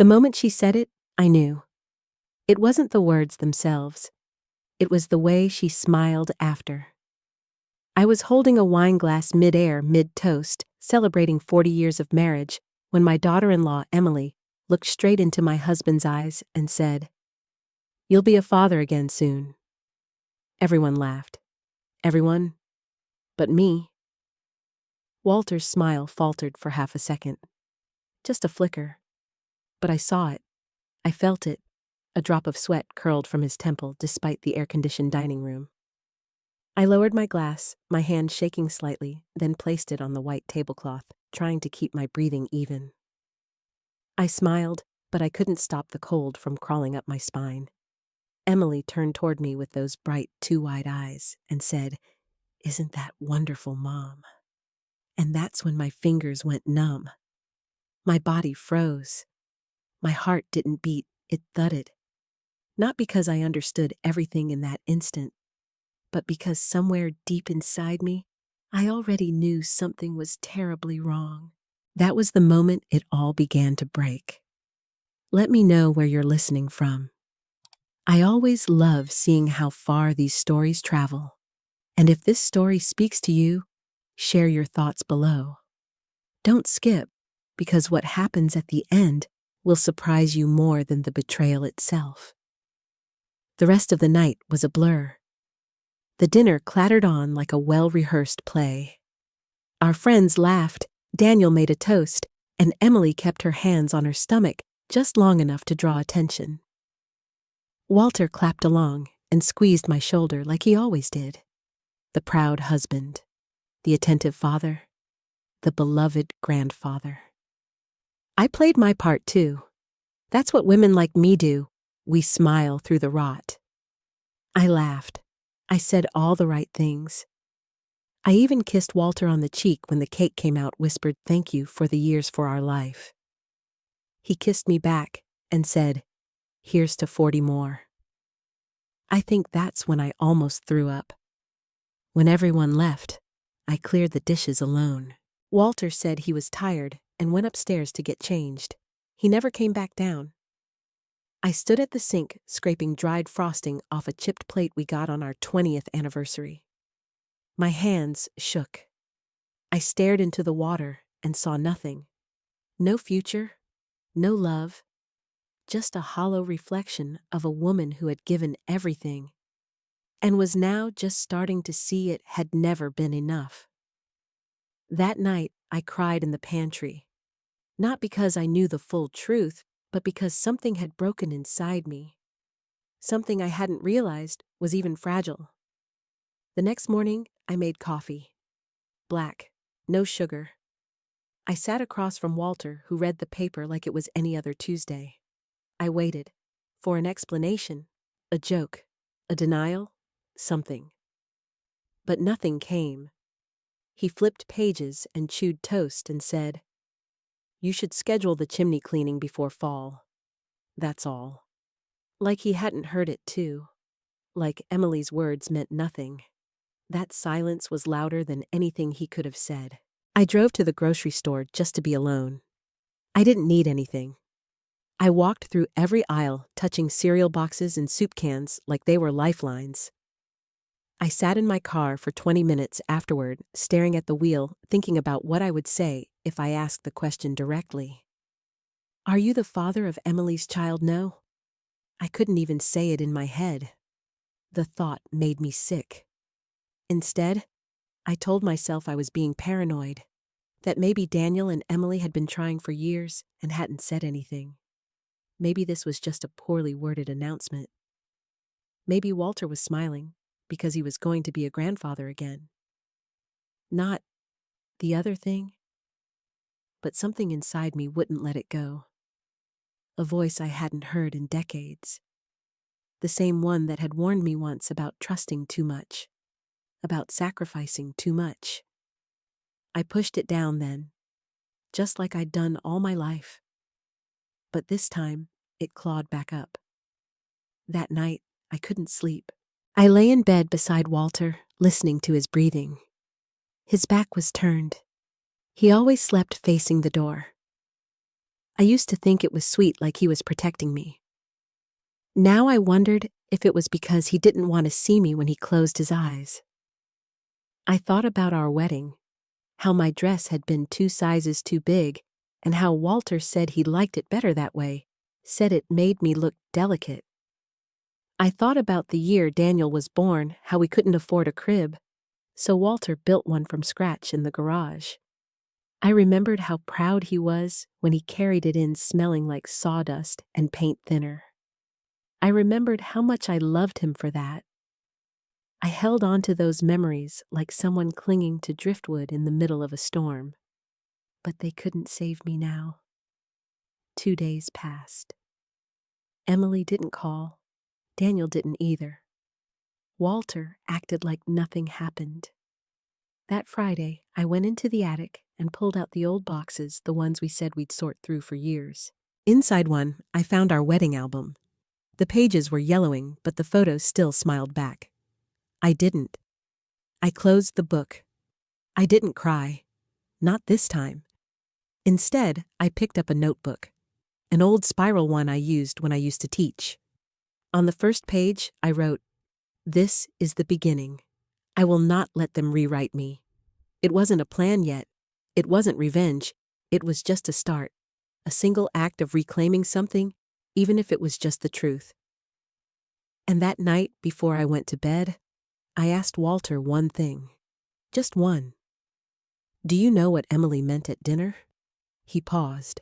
The moment she said it, I knew. It wasn't the words themselves. It was the way she smiled after. I was holding a wine glass mid-air, mid-toast, celebrating 40 years of marriage, when my daughter-in-law, Emily, looked straight into my husband's eyes and said, "You'll be a father again soon." Everyone laughed. Everyone but me. Walter's smile faltered for half a second. Just a flicker. But I saw it. I felt it. A drop of sweat curled from his temple despite the air-conditioned dining room. I lowered my glass, my hand shaking slightly, then placed it on the white tablecloth, trying to keep my breathing even. I smiled, but I couldn't stop the cold from crawling up my spine. Emily turned toward me with those bright, too-wide eyes and said, "Isn't that wonderful, Mom?" And that's when my fingers went numb. My body froze. My heart didn't beat, it thudded. Not because I understood everything in that instant, but because somewhere deep inside me, I already knew something was terribly wrong. That was the moment it all began to break. Let me know where you're listening from. I always love seeing how far these stories travel. And if this story speaks to you, share your thoughts below. Don't skip, because what happens at the end will surprise you more than the betrayal itself. The rest of the night was a blur. The dinner clattered on like a well-rehearsed play. Our friends laughed, Daniel made a toast, and Emily kept her hands on her stomach just long enough to draw attention. Walter clapped along and squeezed my shoulder like he always did. The proud husband, the attentive father, the beloved grandfather. I played my part too. That's what women like me do. We smile through the rot. I laughed. I said all the right things. I even kissed Walter on the cheek when the cake came out, whispered, "Thank you for the years for our life." He kissed me back and said, "Here's to 40 more." I think that's when I almost threw up. When everyone left, I cleared the dishes alone. Walter said he was tired and went upstairs to get changed. He never came back down. I stood at the sink, scraping dried frosting off a chipped plate we got on our 20th anniversary. My hands shook. I stared into the water and saw nothing. No future, no love, just a hollow reflection of a woman who had given everything and was now just starting to see it had never been enough. That night, I cried in the pantry, not because I knew the full truth, but because something had broken inside me. Something I hadn't realized was even fragile. The next morning, I made coffee. Black, no sugar. I sat across from Walter, who read the paper like it was any other Tuesday. I waited for an explanation, a joke, a denial, something. But nothing came. He flipped pages and chewed toast and said, "You should schedule the chimney cleaning before fall. That's all." Like he hadn't heard it too. Like Emily's words meant nothing. That silence was louder than anything he could have said. I drove to the grocery store just to be alone. I didn't need anything. I walked through every aisle, touching cereal boxes and soup cans like they were lifelines. I sat in my car for 20 minutes afterward, staring at the wheel, thinking about what I would say if I asked the question directly. "Are you the father of Emily's child?" No. I couldn't even say it in my head. The thought made me sick. Instead, I told myself I was being paranoid, that maybe Daniel and Emily had been trying for years and hadn't said anything. Maybe this was just a poorly worded announcement. Maybe Walter was smiling because he was going to be a grandfather again. Not the other thing, but something inside me wouldn't let it go. A voice I hadn't heard in decades. The same one that had warned me once about trusting too much, about sacrificing too much. I pushed it down then, just like I'd done all my life. But this time, it clawed back up. That night, I couldn't sleep. I lay in bed beside Walter, listening to his breathing. His back was turned. He always slept facing the door. I used to think it was sweet, like he was protecting me. Now I wondered if it was because he didn't want to see me when he closed his eyes. I thought about our wedding, how my dress had been 2 sizes too big, and how Walter said he liked it better that way, said it made me look delicate. I thought about the year Daniel was born, how we couldn't afford a crib, so Walter built one from scratch in the garage. I remembered how proud he was when he carried it in smelling like sawdust and paint thinner. I remembered how much I loved him for that. I held on to those memories like someone clinging to driftwood in the middle of a storm. But they couldn't save me now. 2 days passed. Emily didn't call. Daniel didn't either. Walter acted like nothing happened. That Friday, I went into the attic and pulled out the old boxes, the ones we said we'd sort through for years. Inside one, I found our wedding album. The pages were yellowing, but the photos still smiled back. I didn't. I closed the book. I didn't cry. Not this time. Instead, I picked up a notebook. An old spiral one I used when I used to teach. On the first page, I wrote, "This is the beginning. I will not let them rewrite me." It wasn't a plan yet. It wasn't revenge. It was just a start. A single act of reclaiming something, even if it was just the truth. And that night, before I went to bed, I asked Walter one thing. Just one. "Do you know what Emily meant at dinner?" He paused.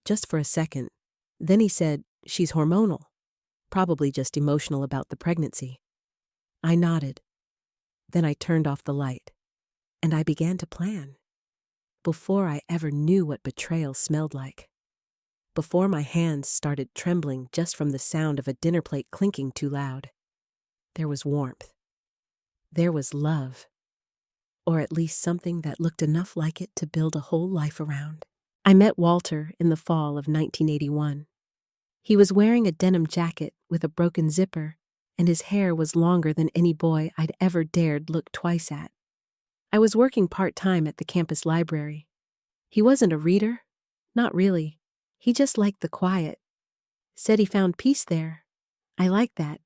Just for a second. Then he said, "She's hormonal. Probably just emotional about the pregnancy." I nodded. Then I turned off the light. And I began to plan. Before I ever knew what betrayal smelled like. Before my hands started trembling just from the sound of a dinner plate clinking too loud. There was warmth. There was love. Or at least something that looked enough like it to build a whole life around. I met Walter in the fall of 1981. He was wearing a denim jacket with a broken zipper, and his hair was longer than any boy I'd ever dared look twice at. I was working part-time at the campus library. He wasn't a reader. Not really. He just liked the quiet. Said he found peace there. I liked that.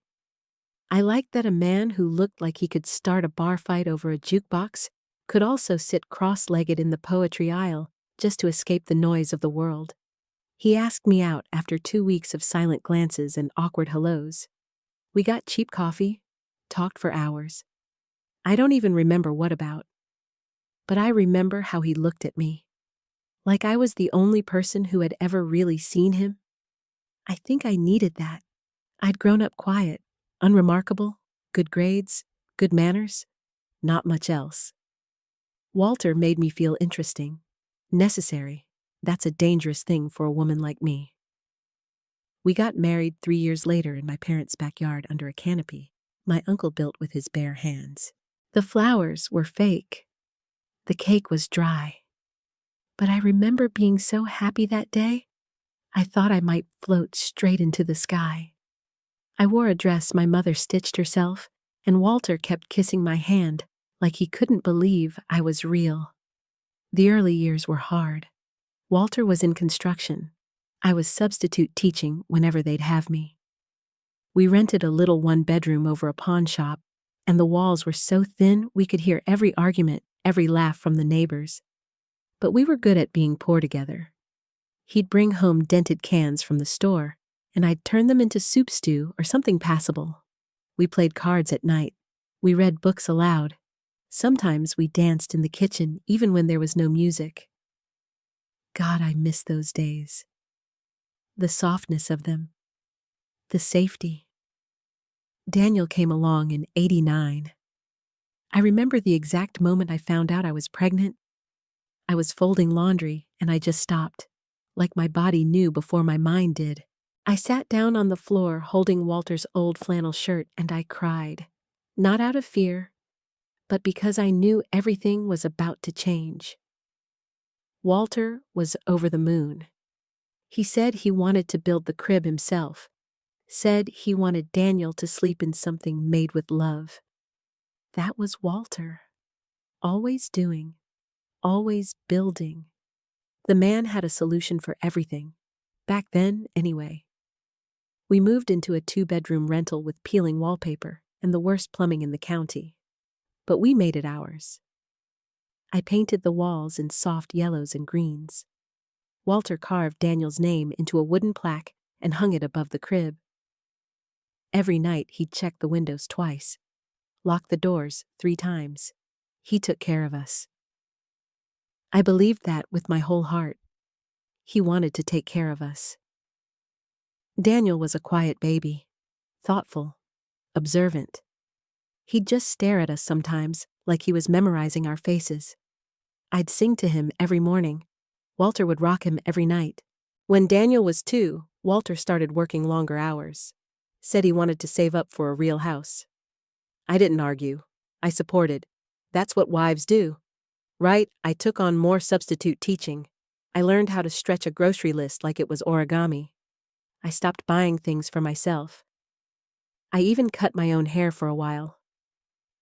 I liked that a man who looked like he could start a bar fight over a jukebox could also sit cross-legged in the poetry aisle just to escape the noise of the world. He asked me out after 2 weeks of silent glances and awkward hellos. We got cheap coffee, talked for hours. I don't even remember what about. But I remember how he looked at me. Like I was the only person who had ever really seen him. I think I needed that. I'd grown up quiet, unremarkable, good grades, good manners, not much else. Walter made me feel interesting, necessary. That's a dangerous thing for a woman like me. We got married 3 years later in my parents' backyard under a canopy my uncle built with his bare hands. The flowers were fake. The cake was dry. But I remember being so happy that day, I thought I might float straight into the sky. I wore a dress my mother stitched herself, and Walter kept kissing my hand like he couldn't believe I was real. The early years were hard. Walter was in construction. I was substitute teaching whenever they'd have me. We rented a little 1-bedroom over a pawn shop, and the walls were so thin we could hear every argument, every laugh from the neighbors. But we were good at being poor together. He'd bring home dented cans from the store, and I'd turn them into soup stew or something passable. We played cards at night. We read books aloud. Sometimes we danced in the kitchen even when there was no music. God, I miss those days. The softness of them. The safety. Daniel came along in '89. I remember the exact moment I found out I was pregnant. I was folding laundry, and I just stopped, like my body knew before my mind did. I sat down on the floor holding Walter's old flannel shirt, and I cried. Not out of fear, but because I knew everything was about to change. Walter was over the moon. He said he wanted to build the crib himself. Said he wanted Daniel to sleep in something made with love. That was Walter. Always doing. Always building. The man had a solution for everything. Back then, anyway. We moved into a 2-bedroom rental with peeling wallpaper and the worst plumbing in the county. But we made it ours. I painted the walls in soft yellows and greens. Walter carved Daniel's name into a wooden plaque and hung it above the crib. Every night he'd check the windows twice, lock the doors 3 times. He took care of us. I believed that with my whole heart. He wanted to take care of us. Daniel was a quiet baby, thoughtful, observant. He'd just stare at us sometimes, like he was memorizing our faces. I'd sing to him every morning. Walter would rock him every night. When Daniel was 2, Walter started working longer hours. Said he wanted to save up for a real house. I didn't argue. I supported. That's what wives do. Right, I took on more substitute teaching. I learned how to stretch a grocery list like it was origami. I stopped buying things for myself. I even cut my own hair for a while.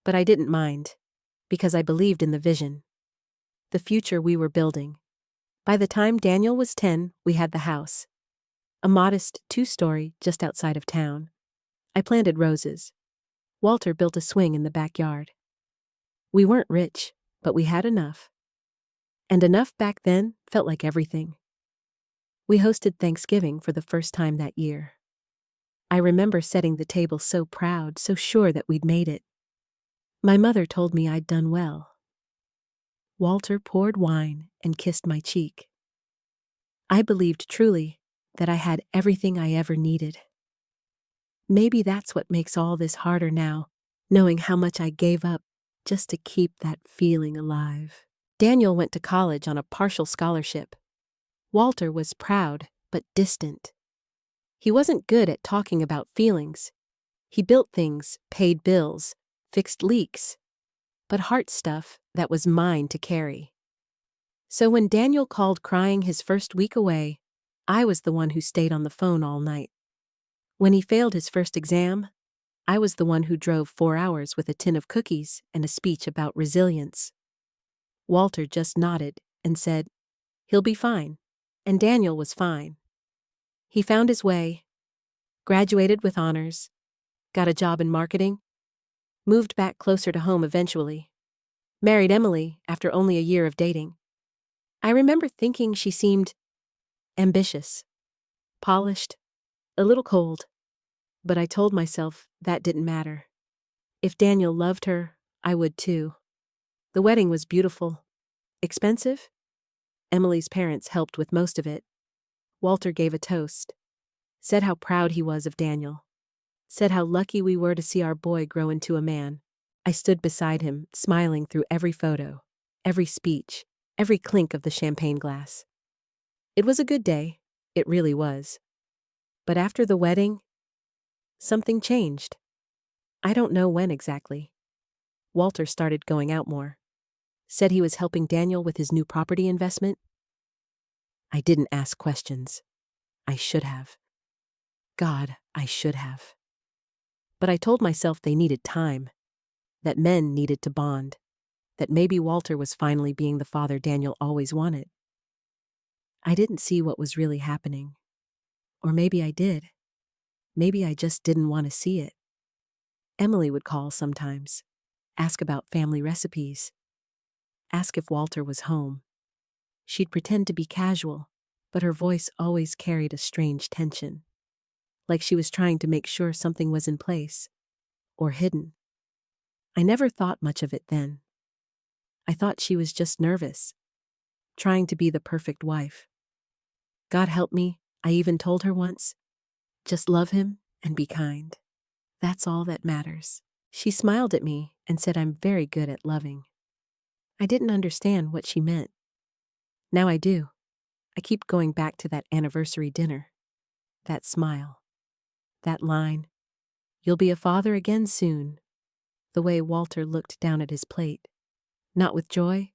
But I didn't mind, because I believed in the vision. The future we were building. By the time Daniel was 10, we had the house. A modest 2-story just outside of town. I planted roses. Walter built a swing in the backyard. We weren't rich, but we had enough. And enough back then felt like everything. We hosted Thanksgiving for the first time that year. I remember setting the table so proud, so sure that we'd made it. My mother told me I'd done well. Walter poured wine and kissed my cheek. I believed truly that I had everything I ever needed. Maybe that's what makes all this harder now, knowing how much I gave up just to keep that feeling alive. Daniel went to college on a partial scholarship. Walter was proud but distant. He wasn't good at talking about feelings. He built things, paid bills, fixed leaks, but heart stuff that was mine to carry. So when Daniel called crying his first week away, I was the one who stayed on the phone all night. When he failed his first exam, I was the one who drove 4 hours with a tin of cookies and a speech about resilience. Walter just nodded and said, "He'll be fine." And Daniel was fine. He found his way, graduated with honors, got a job in marketing, moved back closer to home eventually, married Emily after only a year of dating. I remember thinking she seemed ambitious, polished, a little cold, but I told myself that didn't matter. If Daniel loved her, I would too. The wedding was beautiful. Expensive? Emily's parents helped with most of it. Walter gave a toast, said how proud he was of Daniel, said how lucky we were to see our boy grow into a man. I stood beside him, smiling through every photo, every speech, every clink of the champagne glass. It was a good day, it really was. But after the wedding, something changed. I don't know when exactly. Walter started going out more. Said he was helping Daniel with his new property investment. I didn't ask questions. I should have. God, I should have. But I told myself they needed time, that men needed to bond, that maybe Walter was finally being the father Daniel always wanted. I didn't see what was really happening. Or maybe I did. Maybe I just didn't want to see it. Emily would call sometimes, ask about family recipes, ask if Walter was home. She'd pretend to be casual, but her voice always carried a strange tension, like she was trying to make sure something was in place, or hidden. I never thought much of it then. I thought she was just nervous, trying to be the perfect wife. God help me, I even told her once, just love him and be kind. That's all that matters. She smiled at me and said I'm very good at loving. I didn't understand what she meant. Now I do. I keep going back to that anniversary dinner, that smile, that line, "You'll be a father again soon," the way Walter looked down at his plate, not with joy,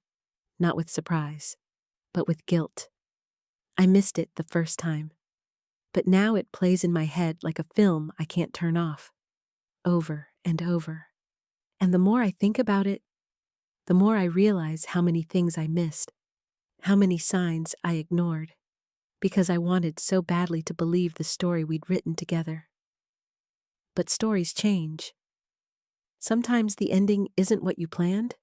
not with surprise, but with guilt. I missed it the first time, but now it plays in my head like a film I can't turn off, over and over. And the more I think about it, the more I realize how many things I missed, how many signs I ignored. because I wanted so badly to believe the story we'd written together. But stories change. Sometimes the ending isn't what you planned.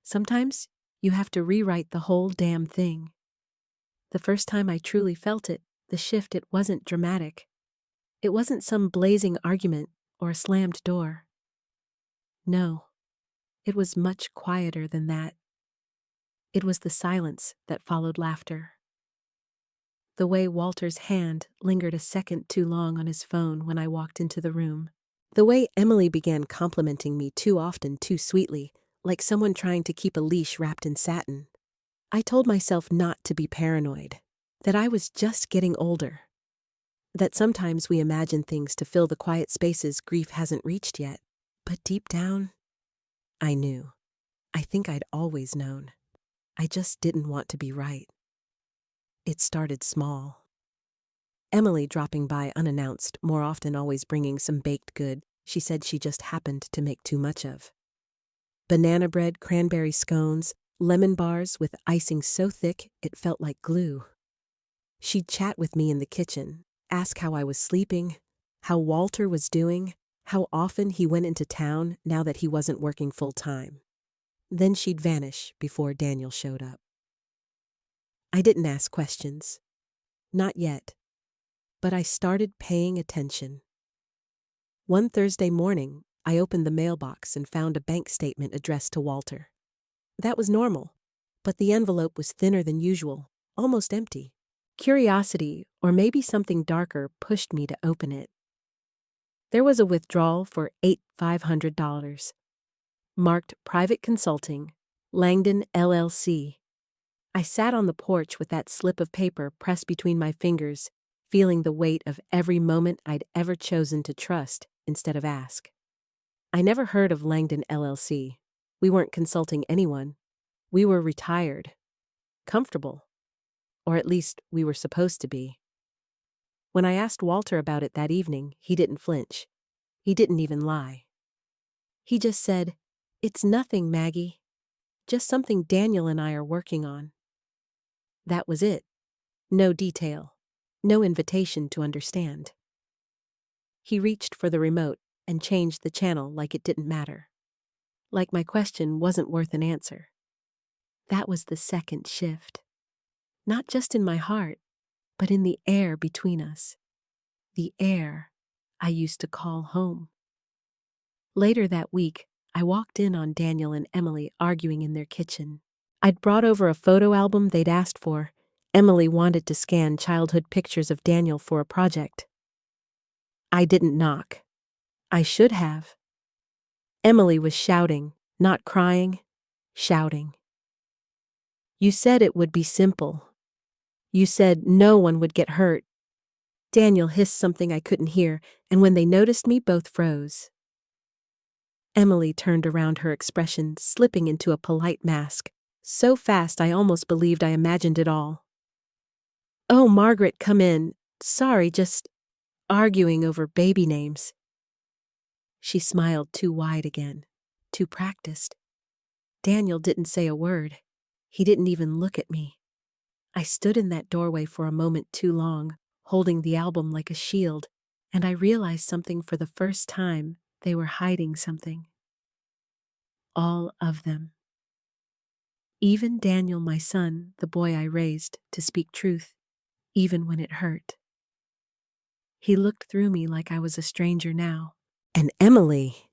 Sometimes you have to rewrite the whole damn thing. The first time I truly felt it, the shift, it wasn't dramatic. It wasn't some blazing argument or a slammed door. No, it was much quieter than that. It was the silence that followed laughter. The way Walter's hand lingered a second too long on his phone when I walked into the room. The way Emily began complimenting me too often, too sweetly, like someone trying to keep a leash wrapped in satin. I told myself not to be paranoid, that I was just getting older, that sometimes we imagine things to fill the quiet spaces grief hasn't reached yet. But deep down, I knew. I think I'd always known. I just didn't want to be right. It started small. Emily dropping by unannounced, more often always bringing some baked good she said she just happened to make too much of. Banana bread, cranberry scones, lemon bars with icing so thick it felt like glue. She'd chat with me in the kitchen, ask how I was sleeping, how Walter was doing, how often he went into town now that he wasn't working full-time. Then she'd vanish before Daniel showed up. I didn't ask questions. Not yet. But I started paying attention. One Thursday morning, I opened the mailbox and found a bank statement addressed to Walter. That was normal, but the envelope was thinner than usual, almost empty. Curiosity, or maybe something darker, pushed me to open it. There was a withdrawal for $8,500. Marked Private Consulting, Langdon LLC. I sat on the porch with that slip of paper pressed between my fingers, feeling the weight of every moment I'd ever chosen to trust instead of ask. I never heard of Langdon LLC. We weren't consulting anyone. We were retired. Comfortable. Or at least we were supposed to be. When I asked Walter about it that evening, he didn't flinch. He didn't even lie. He just said, "It's nothing, Maggie. Just something Daniel and I are working on." That was it. No detail. No invitation to understand. He reached for the remote and changed the channel like it didn't matter. Like my question wasn't worth an answer. That was the second shift. Not just in my heart, but in the air between us. The air I used to call home. Later that week, I walked in on Daniel and Emily arguing in their kitchen. I'd brought over a photo album they'd asked for. Emily wanted to scan childhood pictures of Daniel for a project. I didn't knock. I should have. Emily was shouting, not crying, shouting. "You said it would be simple. You said no one would get hurt." Daniel hissed something I couldn't hear, and when they noticed me, both froze. Emily turned around, her expression slipping into a polite mask, so fast I almost believed I imagined it all. "Oh, Margaret, come in. Sorry, just arguing over baby names." She smiled too wide again, too practiced. Daniel didn't say a word. He didn't even look at me. I stood in that doorway for a moment too long, holding the album like a shield, and I realized something for the first time. They were hiding something. All of them. Even Daniel, my son, the boy I raised to speak truth, even when it hurt. He looked through me like I was a stranger now. And Emily!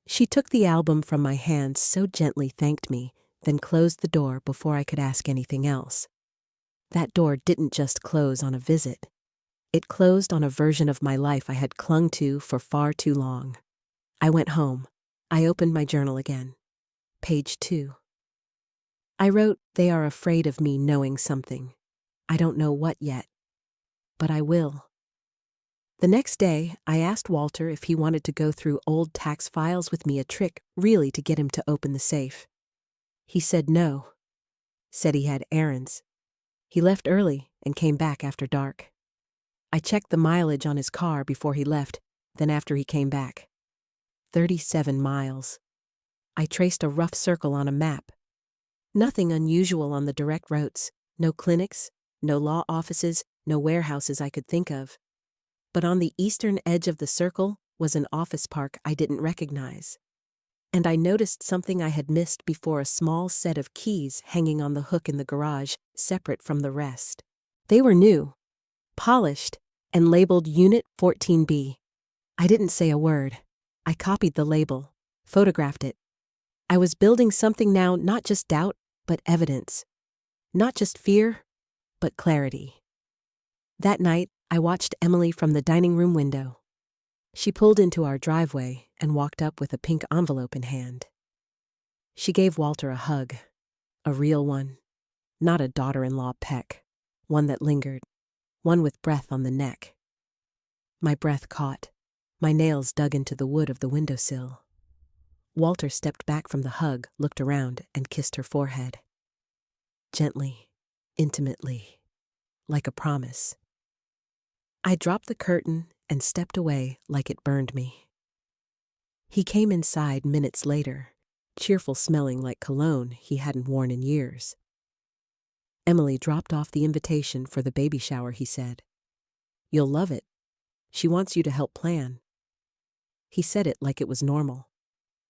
She took the album from my hands, so gently thanked me, then closed the door before I could ask anything else. That door didn't just close on a visit. It closed on a version of my life I had clung to for far too long. I went home. I opened my journal again. Page 2. I wrote, "They are afraid of me knowing something. I don't know what yet. But I will." The next day, I asked Walter if he wanted to go through old tax files with me, a trick really to get him to open the safe. He said no. Said he had errands. He left early and came back after dark. I checked the mileage on his car before he left, then after he came back. 37 miles. I traced a rough circle on a map. Nothing unusual on the direct routes. No clinics, no law offices, no warehouses I could think of. But on the eastern edge of the circle was an office park I didn't recognize. And I noticed something I had missed before: a small set of keys hanging on the hook in the garage, separate from the rest. They were new, polished, and labeled Unit 14B. I didn't say a word. I copied the label, photographed it. I was building something now, not just doubt, but evidence. Not just fear, but clarity. That night, I watched Emily from the dining room window. She pulled into our driveway and walked up with a pink envelope in hand. She gave Walter a hug, a real one, not a daughter-in-law peck, one that lingered, one with breath on the neck. My breath caught. My nails dug into the wood of the windowsill. Walter stepped back from the hug, looked around, and kissed her forehead. Gently, intimately, like a promise. I dropped the curtain and stepped away like it burned me. He came inside minutes later, cheerful, smelling like cologne he hadn't worn in years. Emily dropped off the invitation for the baby shower, he said. You'll love it. She wants you to help plan. He said it like it was normal,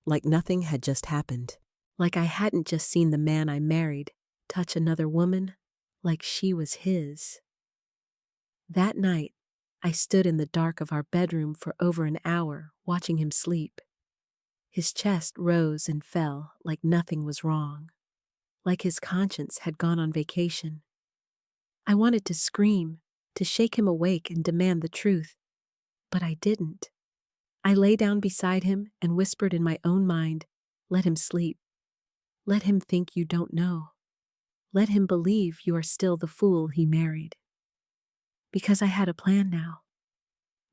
like nothing had just happened, like I hadn't just seen the man I married touch another woman, like she was his. That night, I stood in the dark of our bedroom for over an hour, watching him sleep. His chest rose and fell like nothing was wrong, like his conscience had gone on vacation. I wanted to scream, to shake him awake and demand the truth, but I didn't. I lay down beside him and whispered in my own mind, let him sleep. Let him think you don't know. Let him believe you are still the fool he married. Because I had a plan now.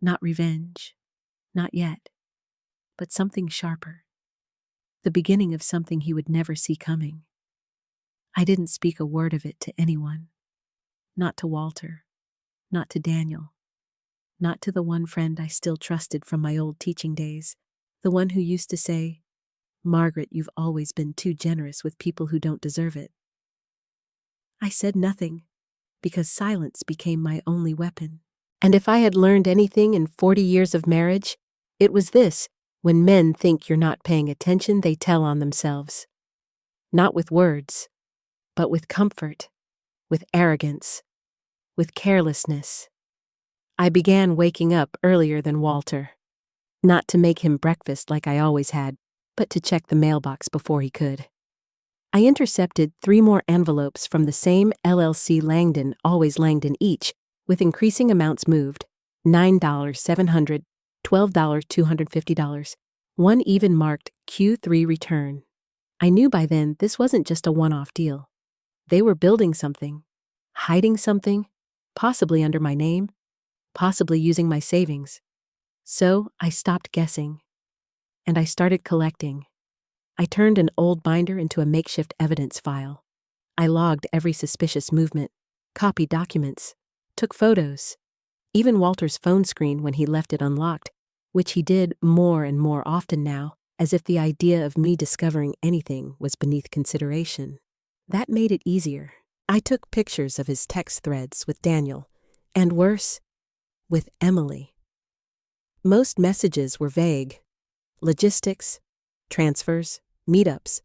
Not revenge. Not yet. But something sharper. The beginning of something he would never see coming. I didn't speak a word of it to anyone. Not to Walter. Not to Daniel. Not to the one friend I still trusted from my old teaching days. The one who used to say, Margaret, you've always been too generous with people who don't deserve it. I said nothing, because silence became my only weapon. And if I had learned anything in 40 years of marriage, it was this: when men think you're not paying attention, they tell on themselves. Not with words, but with comfort, with arrogance, with carelessness. I began waking up earlier than Walter. Not to make him breakfast like I always had, but to check the mailbox before he could. I intercepted 3 more envelopes from the same LLC, Langdon, always Langdon each, with increasing amounts moved: $9,700, $12,250, one even marked Q3 return. I knew by then this wasn't just a one-off deal. They were building something, hiding something, possibly under my name, possibly using my savings. So I stopped guessing, and I started collecting. I turned an old binder into a makeshift evidence file. I logged every suspicious movement, copied documents, took photos, even Walter's phone screen when he left it unlocked, which he did more and more often now, as if the idea of me discovering anything was beneath consideration. That made it easier. I took pictures of his text threads with Daniel, and worse, with Emily. Most messages were vague: logistics, transfers, meetups.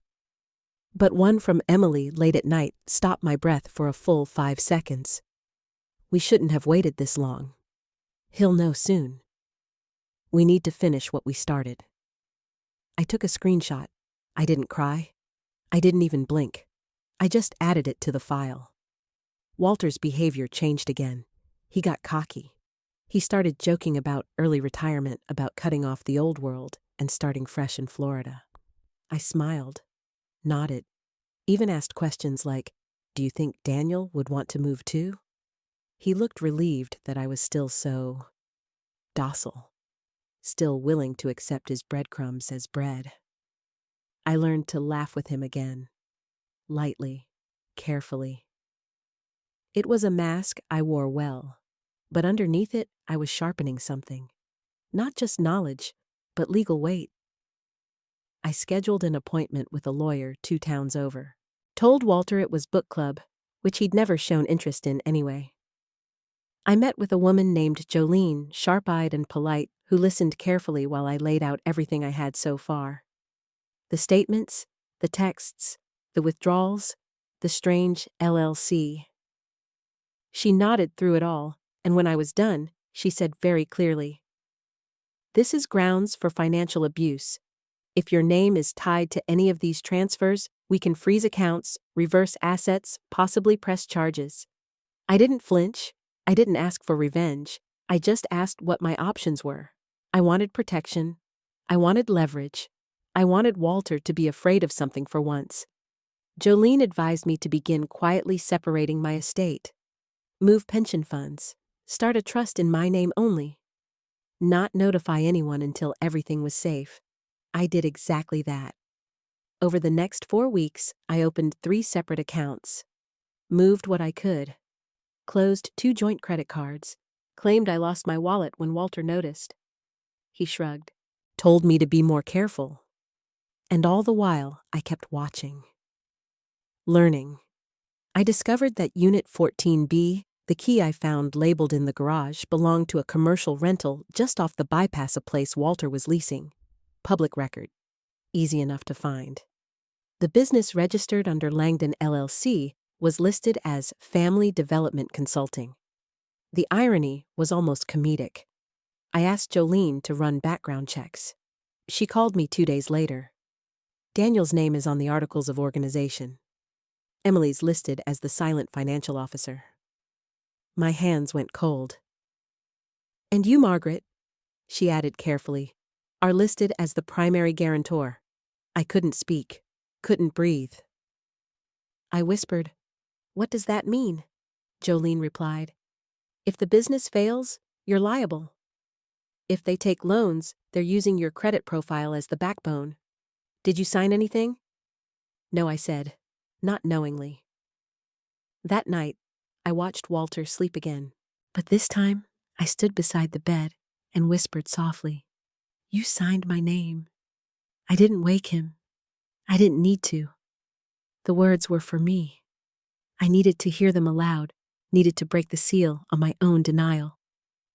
But one from Emily late at night stopped my breath for a full 5 seconds. We shouldn't have waited this long. He'll know soon. We need to finish what we started. I took a screenshot. I didn't cry. I didn't even blink. I just added it to the file. Walter's behavior changed again. He got cocky. He started joking about early retirement, about cutting off the old world and starting fresh in Florida. I smiled, nodded, even asked questions like, do you think Daniel would want to move too? He looked relieved that I was still so docile, still willing to accept his breadcrumbs as bread. I learned to laugh with him again, lightly, carefully. It was a mask I wore well, but underneath it I was sharpening something. Not just knowledge, but legal weight. I scheduled an appointment with a lawyer 2 towns over. Told Walter it was book club, which he'd never shown interest in anyway. I met with a woman named Jolene, sharp-eyed and polite, who listened carefully while I laid out everything I had so far. The statements, the texts, the withdrawals, the strange LLC. She nodded through it all, and when I was done, she said very clearly, "This is grounds for financial abuse. If your name is tied to any of these transfers, we can freeze accounts, reverse assets, possibly press charges." I didn't flinch. I didn't ask for revenge. I just asked what my options were. I wanted protection. I wanted leverage. I wanted Walter to be afraid of something for once. Jolene advised me to begin quietly separating my estate. Move pension funds. Start a trust in my name only. Not notify anyone until everything was safe. I did exactly that. Over the next 4 weeks, I opened 3 separate accounts. Moved what I could. Closed 2 joint credit cards. Claimed I lost my wallet when Walter noticed. He shrugged. Told me to be more careful. And all the while, I kept watching. Learning. I discovered that Unit 14B, the key I found labeled in the garage, belonged to a commercial rental just off the bypass a place Walter was leasing. Public record. Easy enough to find. The business registered under Langdon LLC was listed as Family Development Consulting. The irony was almost comedic. I asked Jolene to run background checks. She called me 2 days later. Daniel's name is on the Articles of Organization. Emily's listed as the silent financial officer. My hands went cold. "And you, Margaret," she added carefully, "are listed as the primary guarantor." I couldn't speak, couldn't breathe. I whispered, "What does that mean?" Jolene replied, "If the business fails, you're liable. If they take loans, they're using your credit profile as the backbone. Did you sign anything?" "No," I said, not knowingly. That night, I watched Walter sleep again. But this time, I stood beside the bed and whispered softly, "You signed my name." I didn't wake him. I didn't need to. The words were for me. I needed to hear them aloud, needed to break the seal on my own denial.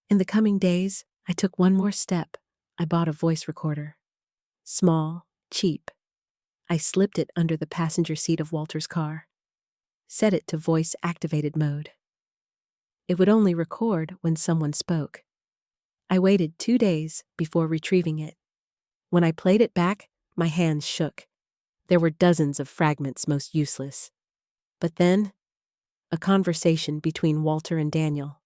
In the coming days, I took one more step. I bought a voice recorder. Small, cheap. I slipped it under the passenger seat of Walter's car. Set it to voice-activated mode. It would only record when someone spoke. I waited 2 days before retrieving it. When I played it back, my hands shook. There were dozens of fragments most useless. But then, a conversation between Walter and Daniel.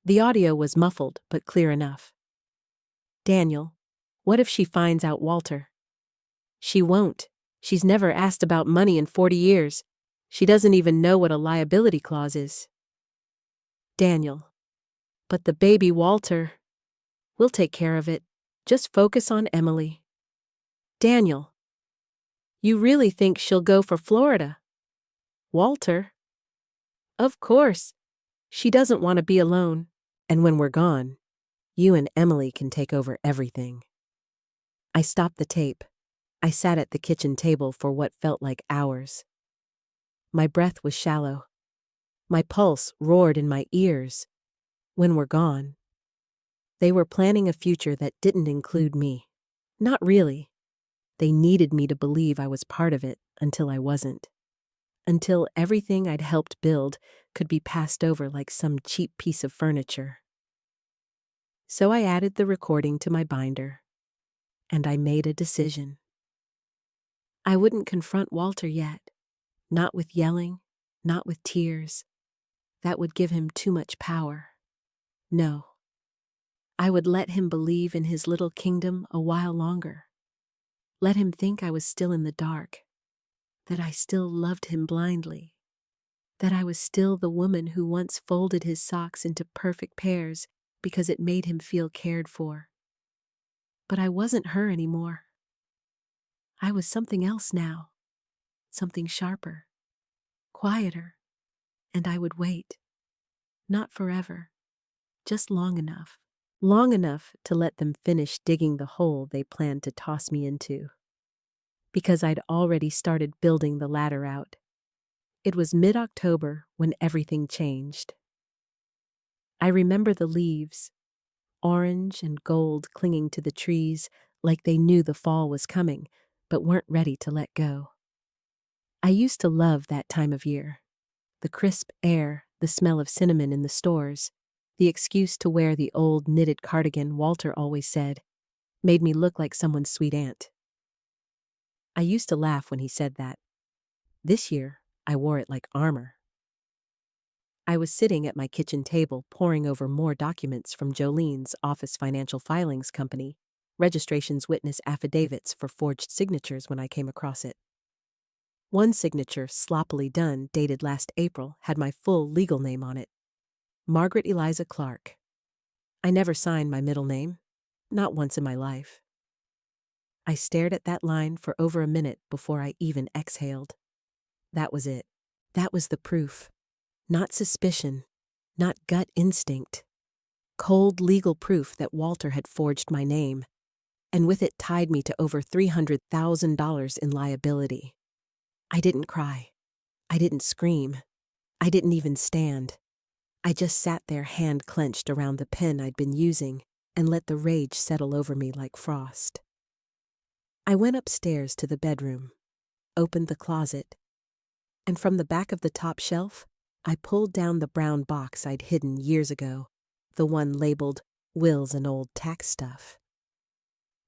The audio was muffled but clear enough. "Daniel, what if she finds out Walter?" "She won't. She's never asked about money in 40 years. She doesn't even know what a liability clause is." "Daniel, but the baby Walter. We'll take care of it. Just focus on Emily." "Daniel, you really think she'll go for Florida?" "Walter? Of course. She doesn't want to be alone. And when we're gone, you and Emily can take over everything." I stopped the tape. I sat at the kitchen table for what felt like hours. My breath was shallow. My pulse roared in my ears. When we're gone. They were planning a future that didn't include me. Not really. They needed me to believe I was part of it until I wasn't. Until everything I'd helped build could be passed over like some cheap piece of furniture. So I added the recording to my binder, and I made a decision. I wouldn't confront Walter yet, not with yelling, not with tears. That would give him too much power. No. I would let him believe in his little kingdom a while longer. Let him think I was still in the dark, that I still loved him blindly, that I was still the woman who once folded his socks into perfect pairs because it made him feel cared for. But I wasn't her anymore. I was something else now, something sharper, quieter, and I would wait. Not forever, just long enough to let them finish digging the hole they planned to toss me into. Because I'd already started building the ladder out. It was mid-October when everything changed. I remember the leaves, orange and gold clinging to the trees like they knew the fall was coming, but weren't ready to let go. I used to love that time of year. The crisp air, the smell of cinnamon in the stores, the excuse to wear the old knitted cardigan Walter always said, made me look like someone's sweet aunt. I used to laugh when he said that. This year, I wore it like armor. I was sitting at my kitchen table poring over more documents from Jolene's office financial filings company, registrations witness affidavits for forged signatures when I came across it. One signature, sloppily done, dated last April, had my full legal name on it. Margaret Eliza Clark. I never signed my middle name. Not once in my life. I stared at that line for over a minute before I even exhaled. That was it. That was the proof. Not suspicion. Not gut instinct. Cold legal proof that Walter had forged my name, and with it tied me to over $300,000 in liability. I didn't cry. I didn't scream. I didn't even stand. I just sat there, hand clenched around the pen I'd been using, and let the rage settle over me like frost. I went upstairs to the bedroom, opened the closet, and from the back of the top shelf, I pulled down the brown box I'd hidden years ago, the one labeled Wills and Old Tax Stuff.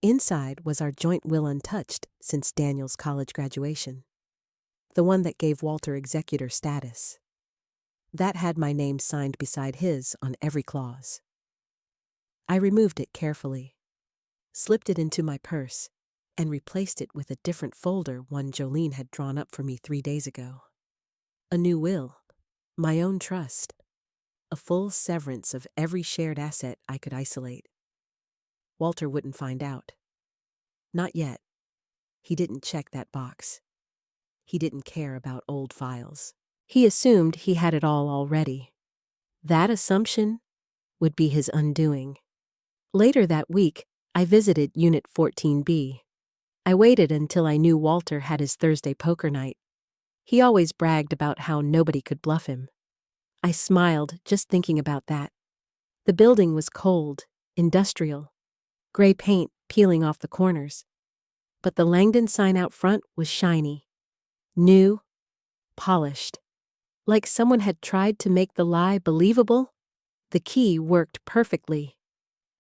Inside was our joint will untouched since Daniel's college graduation, the one that gave Walter executor status. That had my name signed beside his on every clause. I removed it carefully, slipped it into my purse, and replaced it with a different folder one Jolene had drawn up for me 3 days ago. A new will, my own trust, a full severance of every shared asset I could isolate. Walter wouldn't find out. Not yet. He didn't check that box. He didn't care about old files. He assumed he had it all already. That assumption would be his undoing. Later that week, I visited Unit 14B. I waited until I knew Walter had his Thursday poker night. He always bragged about how nobody could bluff him. I smiled just thinking about that. The building was cold, industrial, gray paint peeling off the corners. But the Langdon sign out front was shiny, new, polished. Like someone had tried to make the lie believable. The key worked perfectly.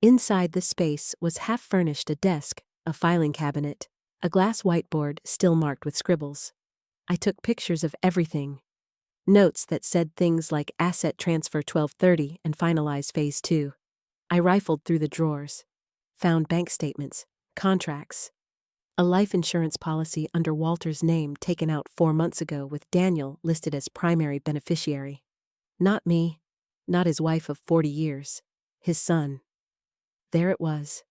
Inside the space was half-furnished a desk, a filing cabinet, a glass whiteboard still marked with scribbles. I took pictures of everything. Notes that said things like Asset Transfer 1230 and Finalize Phase 2. I rifled through the drawers. Found bank statements, contracts. A life insurance policy under Walter's name taken out 4 months ago with Daniel listed as primary beneficiary. Not me. Not his wife of 40 years. His son. There it was.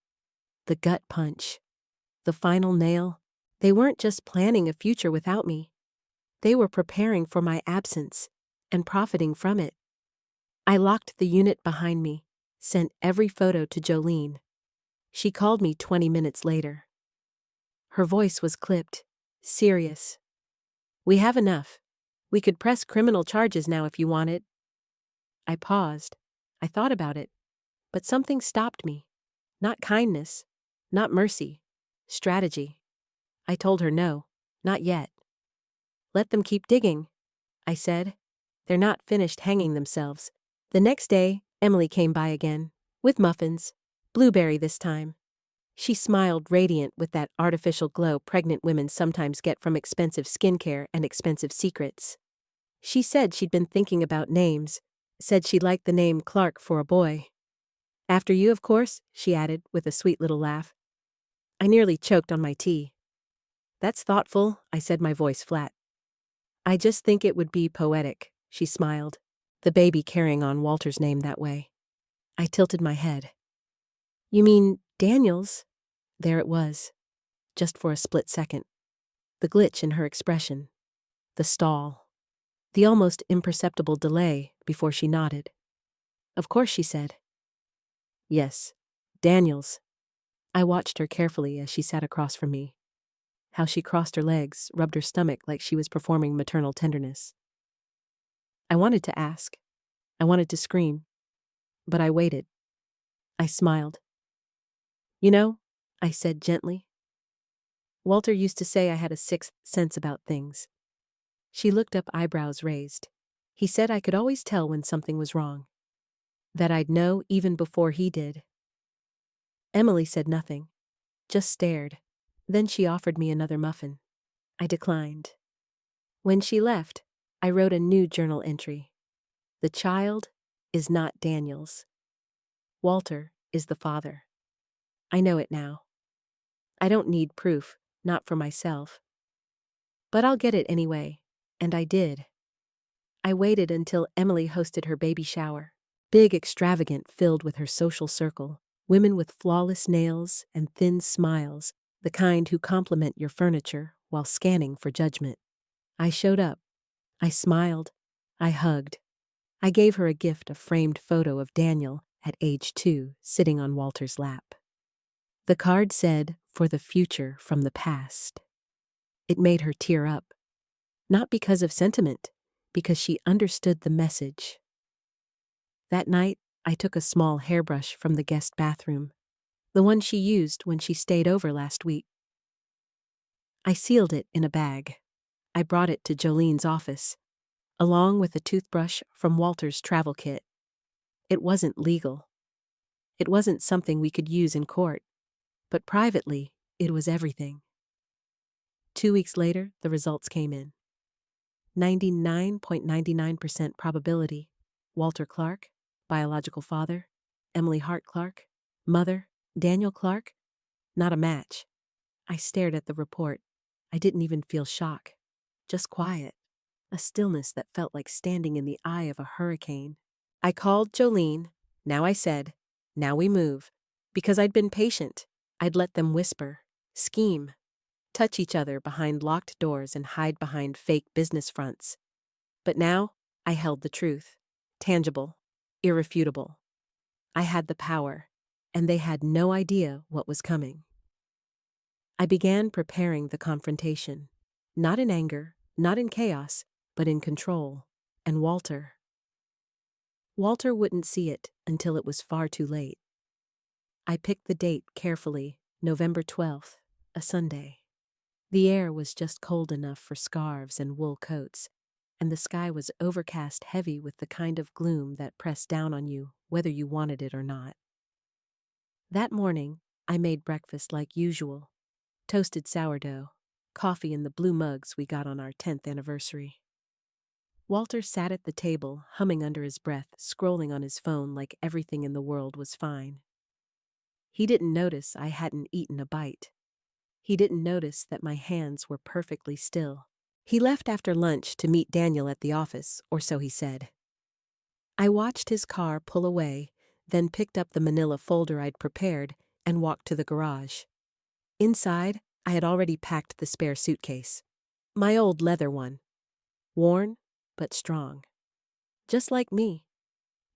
The gut punch. The final nail. They weren't just planning a future without me. They were preparing for my absence and profiting from it. I locked the unit behind me, sent every photo to Jolene. She called me 20 minutes later. Her voice was clipped, serious. "We have enough. We could press criminal charges now if you wanted." I paused. I thought about it. But something stopped me. Not kindness. Not mercy. Strategy. I told her no, not yet. "Let them keep digging," I said. "They're not finished hanging themselves." The next day, Emily came by again, with muffins, blueberry this time. She smiled radiant with that artificial glow pregnant women sometimes get from expensive skincare and expensive secrets. She said she'd been thinking about names, said she liked the name Clark for a boy. "After you, of course," she added with a sweet little laugh. I nearly choked on my tea. "That's thoughtful," I said, my voice flat. "I just think it would be poetic," she smiled, the baby carrying on Walter's name that way. I tilted my head. "You mean Daniel's?" There it was, just for a split second. The glitch in her expression. The stall. The almost imperceptible delay before she nodded. "Of course," she said. "Yes, Daniel's." I watched her carefully as she sat across from me. How she crossed her legs, rubbed her stomach like she was performing maternal tenderness. I wanted to ask. I wanted to scream. But I waited. I smiled. You know, I said gently, Walter used to say I had a sixth sense about things. She looked up, eyebrows raised. He said I could always tell when something was wrong. That I'd know even before he did. Emily said nothing, just stared. Then she offered me another muffin. I declined. When she left, I wrote a new journal entry. The child is not Daniel's. Walter is the father. I know it now. I don't need proof, not for myself. But I'll get it anyway, and I did. I waited until Emily hosted her baby shower. Big, extravagant, filled with her social circle. Women with flawless nails and thin smiles, the kind who compliment your furniture while scanning for judgment. I showed up. I smiled. I hugged. I gave her a gift, a framed photo of Daniel at age 2, sitting on Walter's lap. The card said, "For the future from the past." It made her tear up. Not because of sentiment, because she understood the message. That night, I took a small hairbrush from the guest bathroom, the one she used when she stayed over last week. I sealed it in a bag. I brought it to Jolene's office, along with a toothbrush from Walter's travel kit. It wasn't legal. It wasn't something we could use in court, but privately, it was everything. 2 weeks later, the results came in. 99.99% probability. Walter Clark, biological father. Emily Hart Clark, mother. Daniel Clark, not a match. I stared at the report. I didn't even feel shock. Just quiet. A stillness that felt like standing in the eye of a hurricane. I called Jolene. Now I said, now we move. Because I'd been patient. I'd let them whisper, scheme, touch each other behind locked doors and hide behind fake business fronts. But now, I held the truth. Tangible. Irrefutable. I had the power, and they had no idea what was coming. I began preparing the confrontation. Not in anger, not in chaos, but in control. And Walter wouldn't see it until it was far too late. I picked the date carefully, November 12th, a Sunday. The air was just cold enough for scarves and wool coats, and the sky was overcast, heavy with the kind of gloom that pressed down on you, whether you wanted it or not. That morning, I made breakfast like usual. Toasted sourdough, coffee in the blue mugs we got on our 10th anniversary. Walter sat at the table, humming under his breath, scrolling on his phone like everything in the world was fine. He didn't notice I hadn't eaten a bite. He didn't notice that my hands were perfectly still. He left after lunch to meet Daniel at the office, or so he said. I watched his car pull away, then picked up the manila folder I'd prepared and walked to the garage. Inside, I had already packed the spare suitcase. My old leather one. Worn, but strong. Just like me.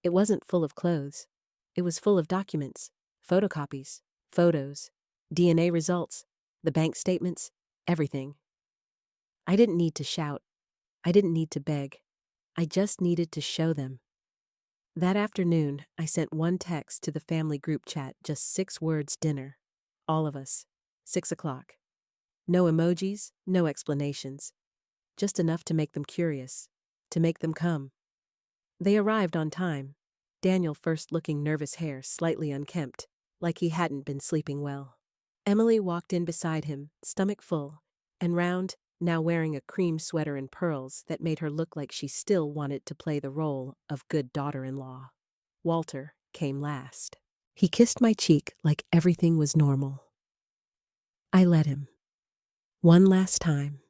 It wasn't full of clothes. It was full of documents, photocopies, photos, DNA results, the bank statements, everything. I didn't need to shout. I didn't need to beg. I just needed to show them. That afternoon, I sent one text to the family group chat, just 6 words: dinner. All of us. 6 o'clock. No emojis, no explanations. Just enough to make them curious, to make them come. They arrived on time. Daniel first, looking nervous, hair slightly unkempt, like he hadn't been sleeping well. Emily walked in beside him, stomach full, and round, now wearing a cream sweater and pearls that made her look like she still wanted to play the role of good daughter-in-law. Walter came last. He kissed my cheek like everything was normal. I let him. One last time.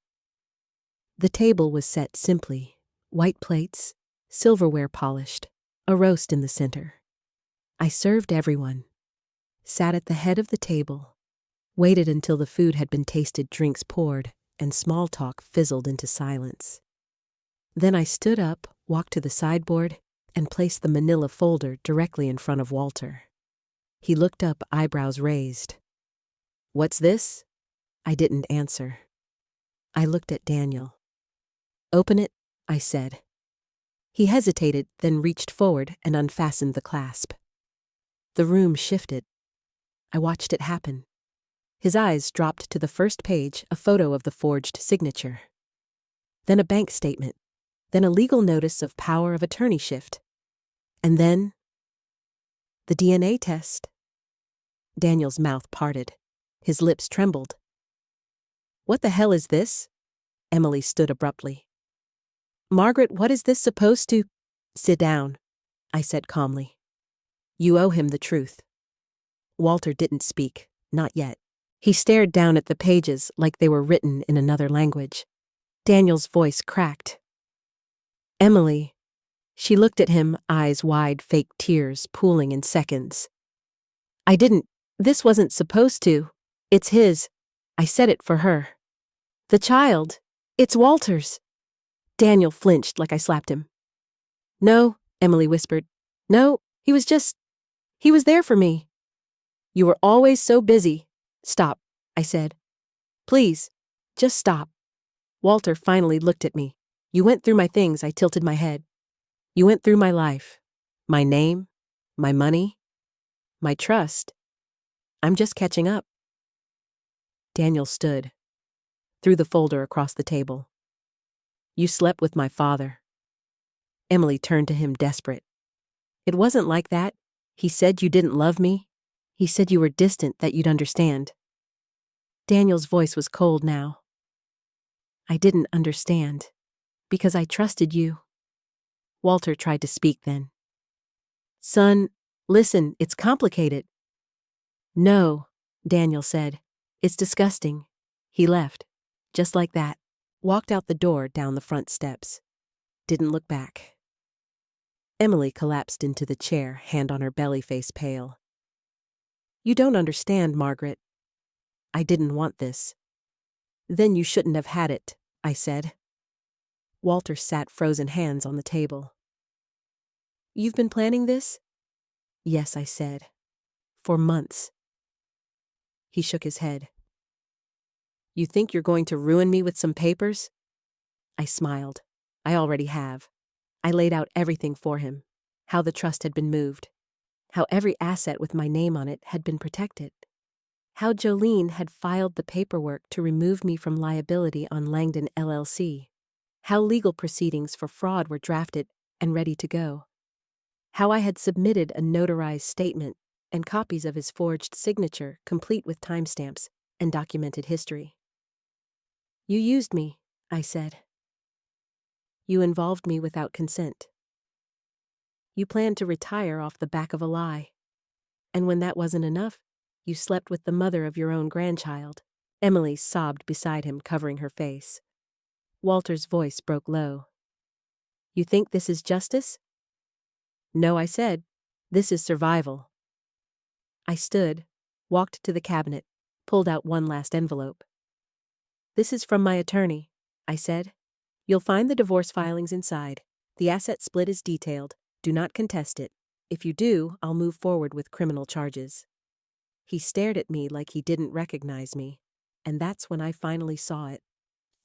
The table was set simply. White plates, silverware polished, a roast in the center. I served everyone. Sat at the head of the table. Waited until the food had been tasted, drinks poured, and small talk fizzled into silence. Then I stood up, walked to the sideboard, and placed the manila folder directly in front of Walter. He looked up, eyebrows raised. "What's this?" I didn't answer. I looked at Daniel. "Open it," I said. He hesitated, then reached forward and unfastened the clasp. The room shifted. I watched it happen. His eyes dropped to the first page, a photo of the forged signature. Then a bank statement. Then a legal notice of power of attorney shift. And then the DNA test. Daniel's mouth parted. His lips trembled. "What the hell is this?" Emily stood abruptly. "Margaret, what is this supposed to—" "Sit down," I said calmly. "You owe him the truth." Walter didn't speak, not yet. He stared down at the pages like they were written in another language. Daniel's voice cracked. "Emily." She looked at him, eyes wide, fake tears pooling in seconds. This wasn't supposed to. It's his. I said it for her. The child. It's Walter's." Daniel flinched like I slapped him. "No," Emily whispered. "No, he was there for me." "You were always so busy." "Stop," I said. "Please, just stop." Walter finally looked at me. "You went through my things." I tilted my head. "You went through my life. My name, my money, my trust. I'm just catching up." Daniel stood, threw the folder across the table. "You slept with my father." Emily turned to him desperate. "It wasn't like that. He said you didn't love me. He said you were distant, that you'd understand." Daniel's voice was cold now. "I didn't understand, because I trusted you." Walter tried to speak then. "Son, listen, it's complicated." "No," Daniel said. "It's disgusting." He left, just like that. Walked out the door down the front steps. Didn't look back. Emily collapsed into the chair, hand on her belly, face pale. "You don't understand, Margaret. I didn't want this." "Then you shouldn't have had it," I said. Walter sat frozen hands on the table. "You've been planning this?" "Yes," I said. "For months." He shook his head. "You think you're going to ruin me with some papers?" I smiled. "I already have." I laid out everything for him. How the trust had been moved. How every asset with my name on it had been protected. How Jolene had filed the paperwork to remove me from liability on Langdon LLC. How legal proceedings for fraud were drafted and ready to go. How I had submitted a notarized statement and copies of his forged signature, complete with timestamps and documented history. "You used me," I said. "You involved me without consent. You planned to retire off the back of a lie. And when that wasn't enough, you slept with the mother of your own grandchild." Emily sobbed beside him, covering her face. Walter's voice broke low. "You think this is justice?" "No," I said. "This is survival." I stood, walked to the cabinet, pulled out one last envelope. "This is from my attorney," I said. "You'll find the divorce filings inside. The asset split is detailed. Do not contest it. If you do, I'll move forward with criminal charges." He stared at me like he didn't recognize me, and that's when I finally saw it.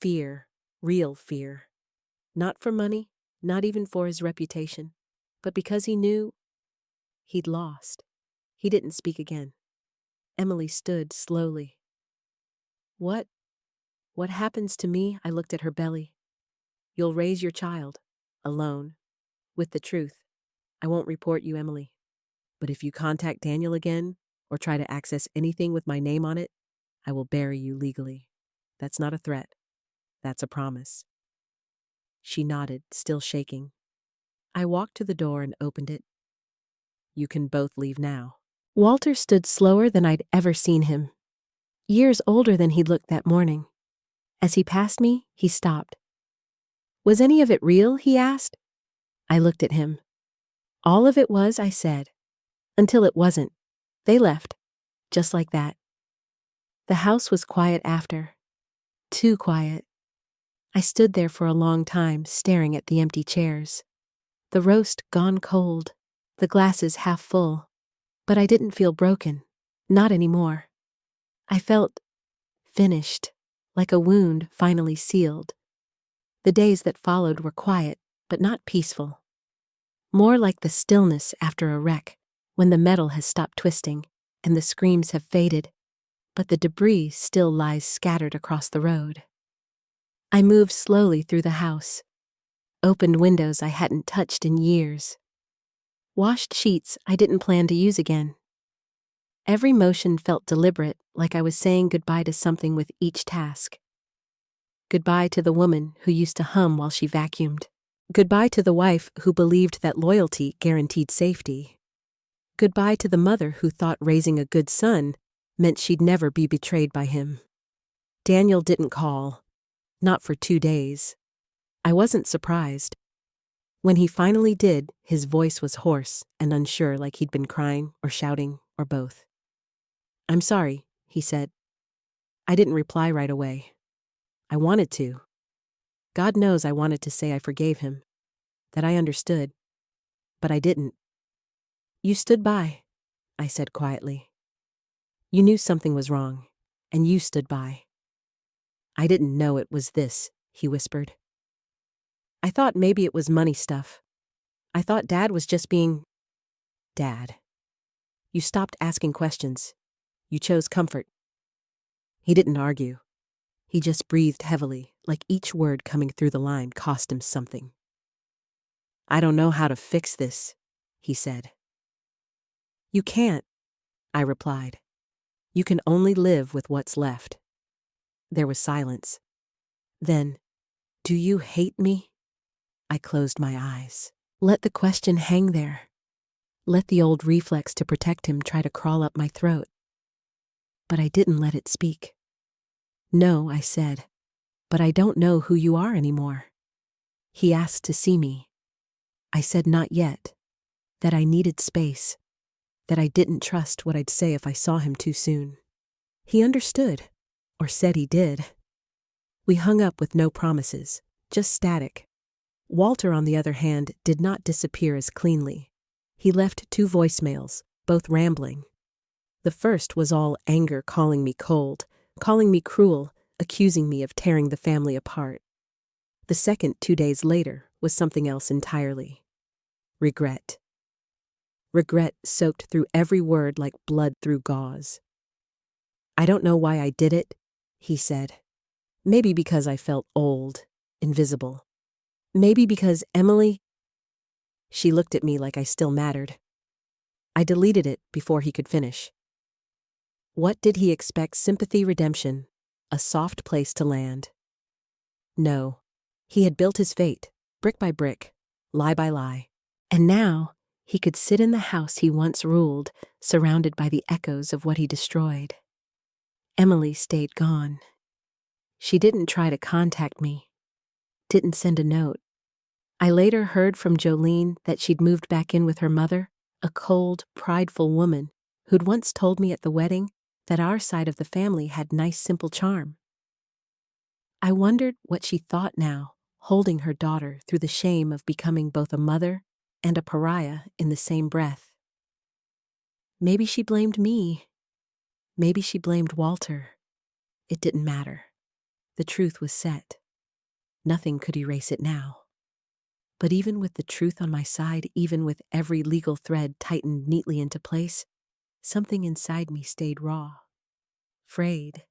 Fear, real fear. Not for money, not even for his reputation, but because he knew he'd lost. He didn't speak again. Emily stood slowly. What happens to me?" I looked at her belly. "You'll raise your child, alone, with the truth. I won't report you, Emily. But if you contact Daniel again, or try to access anything with my name on it, I will bury you legally. That's not a threat. That's a promise." She nodded, still shaking. I walked to the door and opened it. "You can both leave now." Walter stood slower than I'd ever seen him. Years older than he'd looked that morning. As he passed me, he stopped. "Was any of it real?" he asked. I looked at him. "All of it was," I said. "Until it wasn't. They left. Just like that." The house was quiet after. Too quiet. I stood there for a long time, staring at the empty chairs. The roast gone cold, the glasses half full. But I didn't feel broken. Not anymore. I felt finished, like a wound finally sealed. The days that followed were quiet, but not peaceful. More like the stillness after a wreck, when the metal has stopped twisting and the screams have faded, but the debris still lies scattered across the road. I moved slowly through the house, opened windows I hadn't touched in years, washed sheets I didn't plan to use again. Every motion felt deliberate, like I was saying goodbye to something with each task. Goodbye to the woman who used to hum while she vacuumed. Goodbye to the wife who believed that loyalty guaranteed safety. Goodbye to the mother who thought raising a good son meant she'd never be betrayed by him. Daniel didn't call. Not for 2 days. I wasn't surprised. When he finally did, his voice was hoarse and unsure, like he'd been crying or shouting or both. "I'm sorry," he said. I didn't reply right away. I wanted to. God knows I wanted to say I forgave him, that I understood, but I didn't. "You stood by," I said quietly. "You knew something was wrong, and you stood by." "I didn't know it was this," he whispered. "I thought maybe it was money stuff. I thought Dad was just being Dad. You stopped asking questions. You chose comfort." He didn't argue. He just breathed heavily, like each word coming through the line cost him something. "I don't know how to fix this," he said. "You can't," I replied. "You can only live with what's left." There was silence. Then, "Do you hate me?" I closed my eyes. Let the question hang there. Let the old reflex to protect him try to crawl up my throat. But I didn't let it speak. "No," I said, "but I don't know who you are anymore." He asked to see me. I said not yet, that I needed space, that I didn't trust what I'd say if I saw him too soon. He understood, or said he did. We hung up with no promises, just static. Walter, on the other hand, did not disappear as cleanly. He left 2 voicemails, both rambling. The first was all anger, calling me cold, calling me cruel, accusing me of tearing the family apart. The second, 2 days later, was something else entirely. Regret. Regret soaked through every word like blood through gauze. "I don't know why I did it," he said. "Maybe because I felt old, invisible. Maybe because Emily—" She looked at me like I still mattered. I deleted it before he could finish. What did he expect? Sympathy, redemption, a soft place to land. No. He had built his fate, brick by brick, lie by lie. And now he could sit in the house he once ruled, surrounded by the echoes of what he destroyed. Emily stayed gone. She didn't try to contact me, didn't send a note. I later heard from Jolene that she'd moved back in with her mother, a cold, prideful woman who'd once told me at the wedding that our side of the family had nice, simple charm. I wondered what she thought now, holding her daughter through the shame of becoming both a mother and a pariah in the same breath. Maybe she blamed me. Maybe she blamed Walter. It didn't matter. The truth was set. Nothing could erase it now. But even with the truth on my side, even with every legal thread tightened neatly into place, something inside me stayed raw, frayed.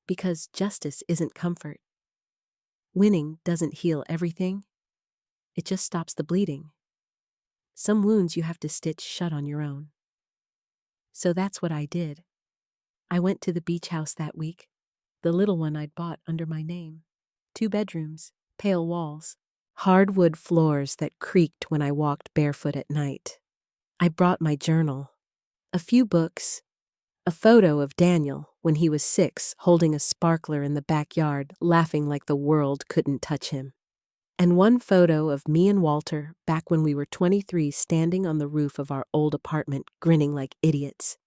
Because justice isn't comfort. Winning doesn't heal everything. It just stops the bleeding. Some wounds you have to stitch shut on your own. So that's what I did. I went to the beach house that week, the little one I'd bought under my name. 2 bedrooms, pale walls, hardwood floors that creaked when I walked barefoot at night. I brought my journal, a few books, a photo of Daniel when he was 6, holding a sparkler in the backyard, laughing like the world couldn't touch him. And one photo of me and Walter back when we were 23, standing on the roof of our old apartment, grinning like idiots.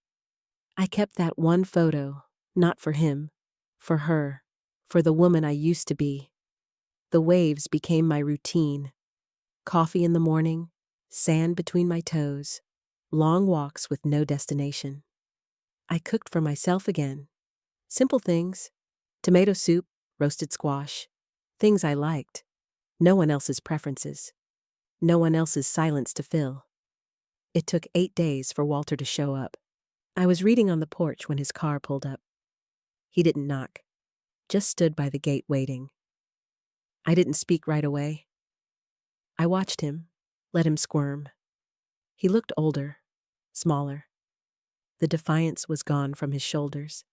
I kept that one photo, not for him, for her, for the woman I used to be. The waves became my routine. Coffee in the morning, sand between my toes, long walks with no destination. I cooked for myself again. Simple things. Tomato soup, roasted squash. Things I liked. No one else's preferences. no one else's silence to fill. It took 8 days for Walter to show up. I was reading on the porch when his car pulled up. He didn't knock, just stood by the gate waiting. I didn't speak right away. I watched him, let him squirm. He looked older, smaller. The defiance was gone from his shoulders.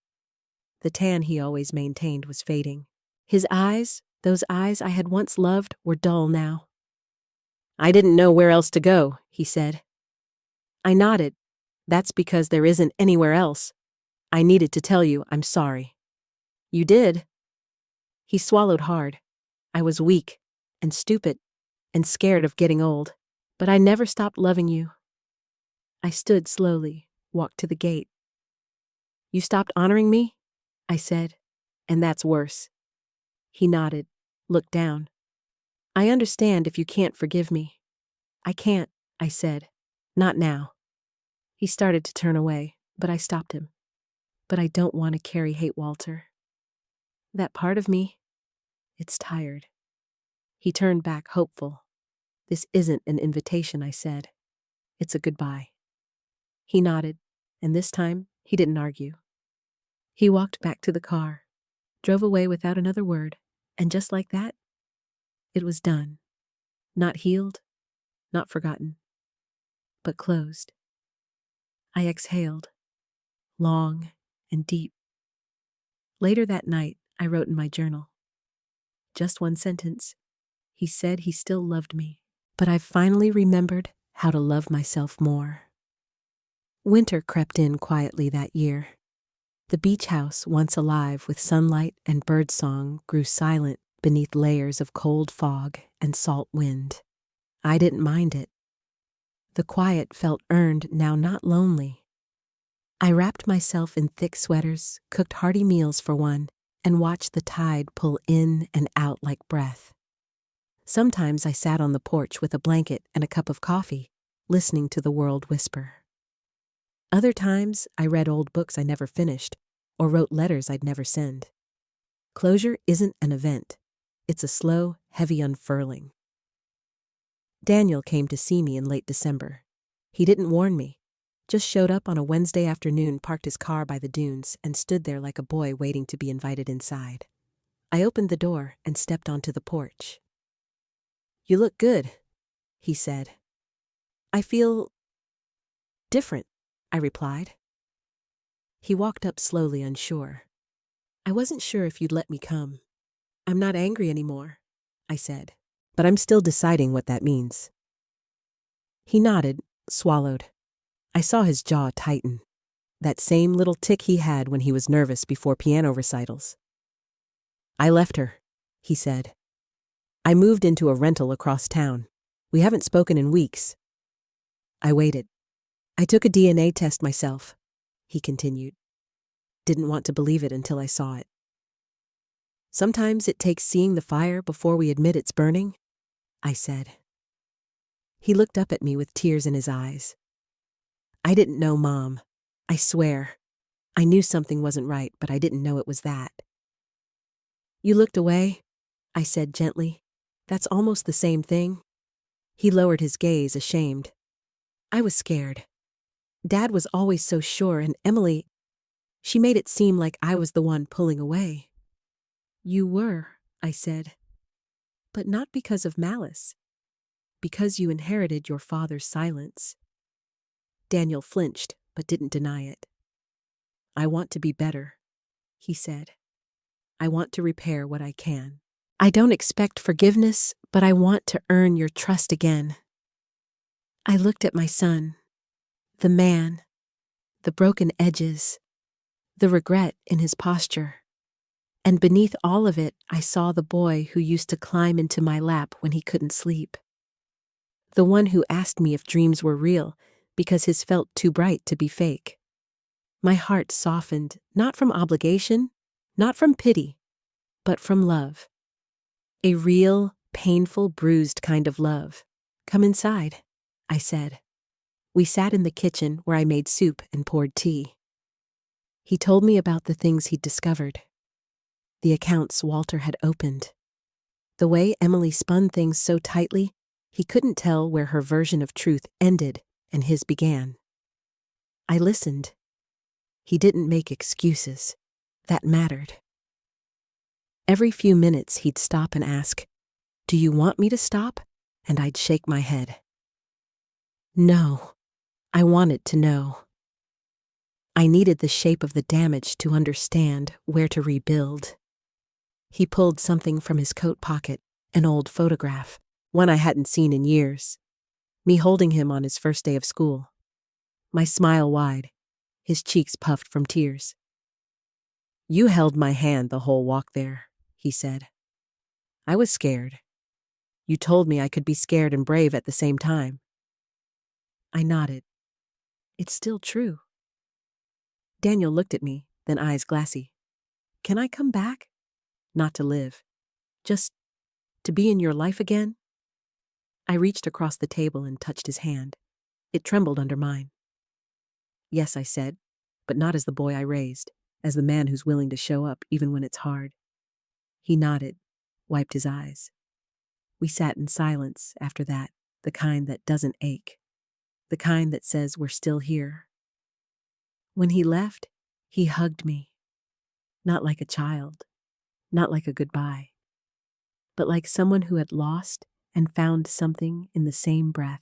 The tan he always maintained was fading. His eyes, those eyes I had once loved, were dull now. "I didn't know where else to go," he said. I nodded. "That's because there isn't anywhere else. I needed to tell you I'm sorry." "You did?" He swallowed hard. "I was weak and stupid and scared of getting old, but I never stopped loving you." I stood slowly, walked to the gate. "You stopped honoring me?" I said. "And that's worse." He nodded, looked down. "I understand if you can't forgive me." "I can't," I said. "Not now." He started to turn away, but I stopped him. "But I don't want to carry hate, Walter. That part of me, it's tired." He turned back, hopeful. "This isn't an invitation," I said. "It's a goodbye." He nodded, and this time he didn't argue. He walked back to the car, drove away without another word, and just like that, it was done. Not healed, not forgotten, but closed. I exhaled, long and deep. Later that night, I wrote in my journal. Just one sentence. He said he still loved me, but I've finally remembered how to love myself more. Winter crept in quietly that year. The beach house, once alive with sunlight and birdsong, grew silent beneath layers of cold fog and salt wind. I didn't mind it. The quiet felt earned, now not lonely. I wrapped myself in thick sweaters, cooked hearty meals for one, and watched the tide pull in and out like breath. Sometimes I sat on the porch with a blanket and a cup of coffee, listening to the world whisper. Other times, I read old books I never finished, or wrote letters I'd never send. Closure isn't an event. It's a slow, heavy unfurling. Daniel came to see me in late December. He didn't warn me, just showed up on a Wednesday afternoon, parked his car by the dunes, and stood there like a boy waiting to be invited inside. I opened the door and stepped onto the porch. "You look good," he said. "I feel different," I replied. He walked up slowly, unsure. "I wasn't sure if you'd let me come." "I'm not angry anymore," I said, "but I'm still deciding what that means." He nodded, swallowed. I saw his jaw tighten, that same little tick he had when he was nervous before piano recitals. "I left her," he said. "I moved into a rental across town. We haven't spoken in weeks." I waited. "I took a DNA test myself," he continued. "Didn't want to believe it until I saw it. Sometimes it takes seeing the fire before we admit it's burning," I said. He looked up at me with tears in his eyes. "I didn't know, Mom. I swear. I knew something wasn't right, but I didn't know it was that." "You looked away," I said gently. "That's almost the same thing." He lowered his gaze, ashamed. "I was scared. Dad was always so sure, and Emily, she made it seem like I was the one pulling away." "You were," I said, "but not because of malice. Because you inherited your father's silence." Daniel flinched, but didn't deny it. "I want to be better," he said. "I want to repair what I can. I don't expect forgiveness, but I want to earn your trust again." I looked at my son, the man, the broken edges, the regret in his posture. And beneath all of it, I saw the boy who used to climb into my lap when he couldn't sleep. The one who asked me if dreams were real because his felt too bright to be fake. My heart softened, not from obligation, not from pity, but from love. A real, painful, bruised kind of love. "Come inside," I said. We sat in the kitchen where I made soup and poured tea. He told me about the things he'd discovered. The accounts Walter had opened. The way Emily spun things so tightly, He couldn't tell where her version of truth ended and his began. I listened. He didn't make excuses. That mattered. Every few minutes he'd stop and ask, "Do you want me to stop?" And I'd shake my head. No, I wanted to know. I needed the shape of the damage to understand where to rebuild. He pulled something from his coat pocket, an old photograph, one I hadn't seen in years. Me holding him on his first day of school. My smile wide, his cheeks puffed from tears. "You held my hand the whole walk there," he said. "I was scared. You told me I could be scared and brave at the same time." I nodded. It's still true. Daniel looked at me, then eyes glassy. "Can I come back?" "Not to live. Just to be in your life again?" I reached across the table and touched his hand. It trembled under mine. "Yes," I said, "but not as the boy I raised, as the man who's willing to show up even when it's hard." He nodded, wiped his eyes. We sat in silence after that, the kind that doesn't ache, the kind that says we're still here. When he left, he hugged me. Not like a child, not like a goodbye, but like someone who had lost and found something in the same breath.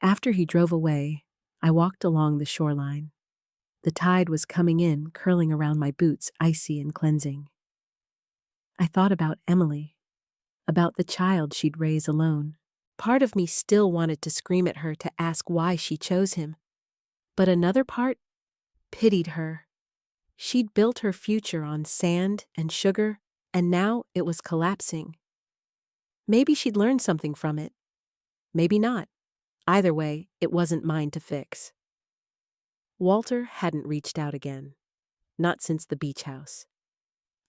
After he drove away, I walked along the shoreline. The tide was coming in, curling around my boots, icy and cleansing. I thought about Emily, about the child she'd raise alone. Part of me still wanted to scream at her to ask why she chose him, but another part pitied her. She'd built her future on sand and sugar, and now it was collapsing. Maybe she'd learned something from it. Maybe not. Either way, it wasn't mine to fix. Walter hadn't reached out again. Not since the beach house.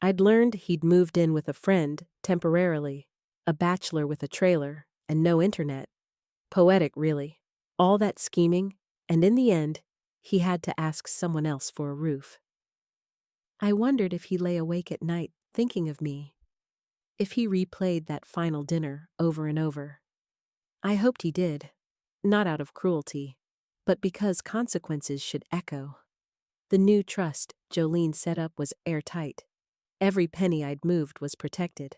I'd learned he'd moved in with a friend, temporarily, a bachelor with a trailer, and no internet. Poetic, really. All that scheming, and in the end, he had to ask someone else for a roof. I wondered if he lay awake at night thinking of me. If he replayed that final dinner over and over. I hoped he did. Not out of cruelty, but because consequences should echo. The new trust Jolene set up was airtight. Every penny I'd moved was protected.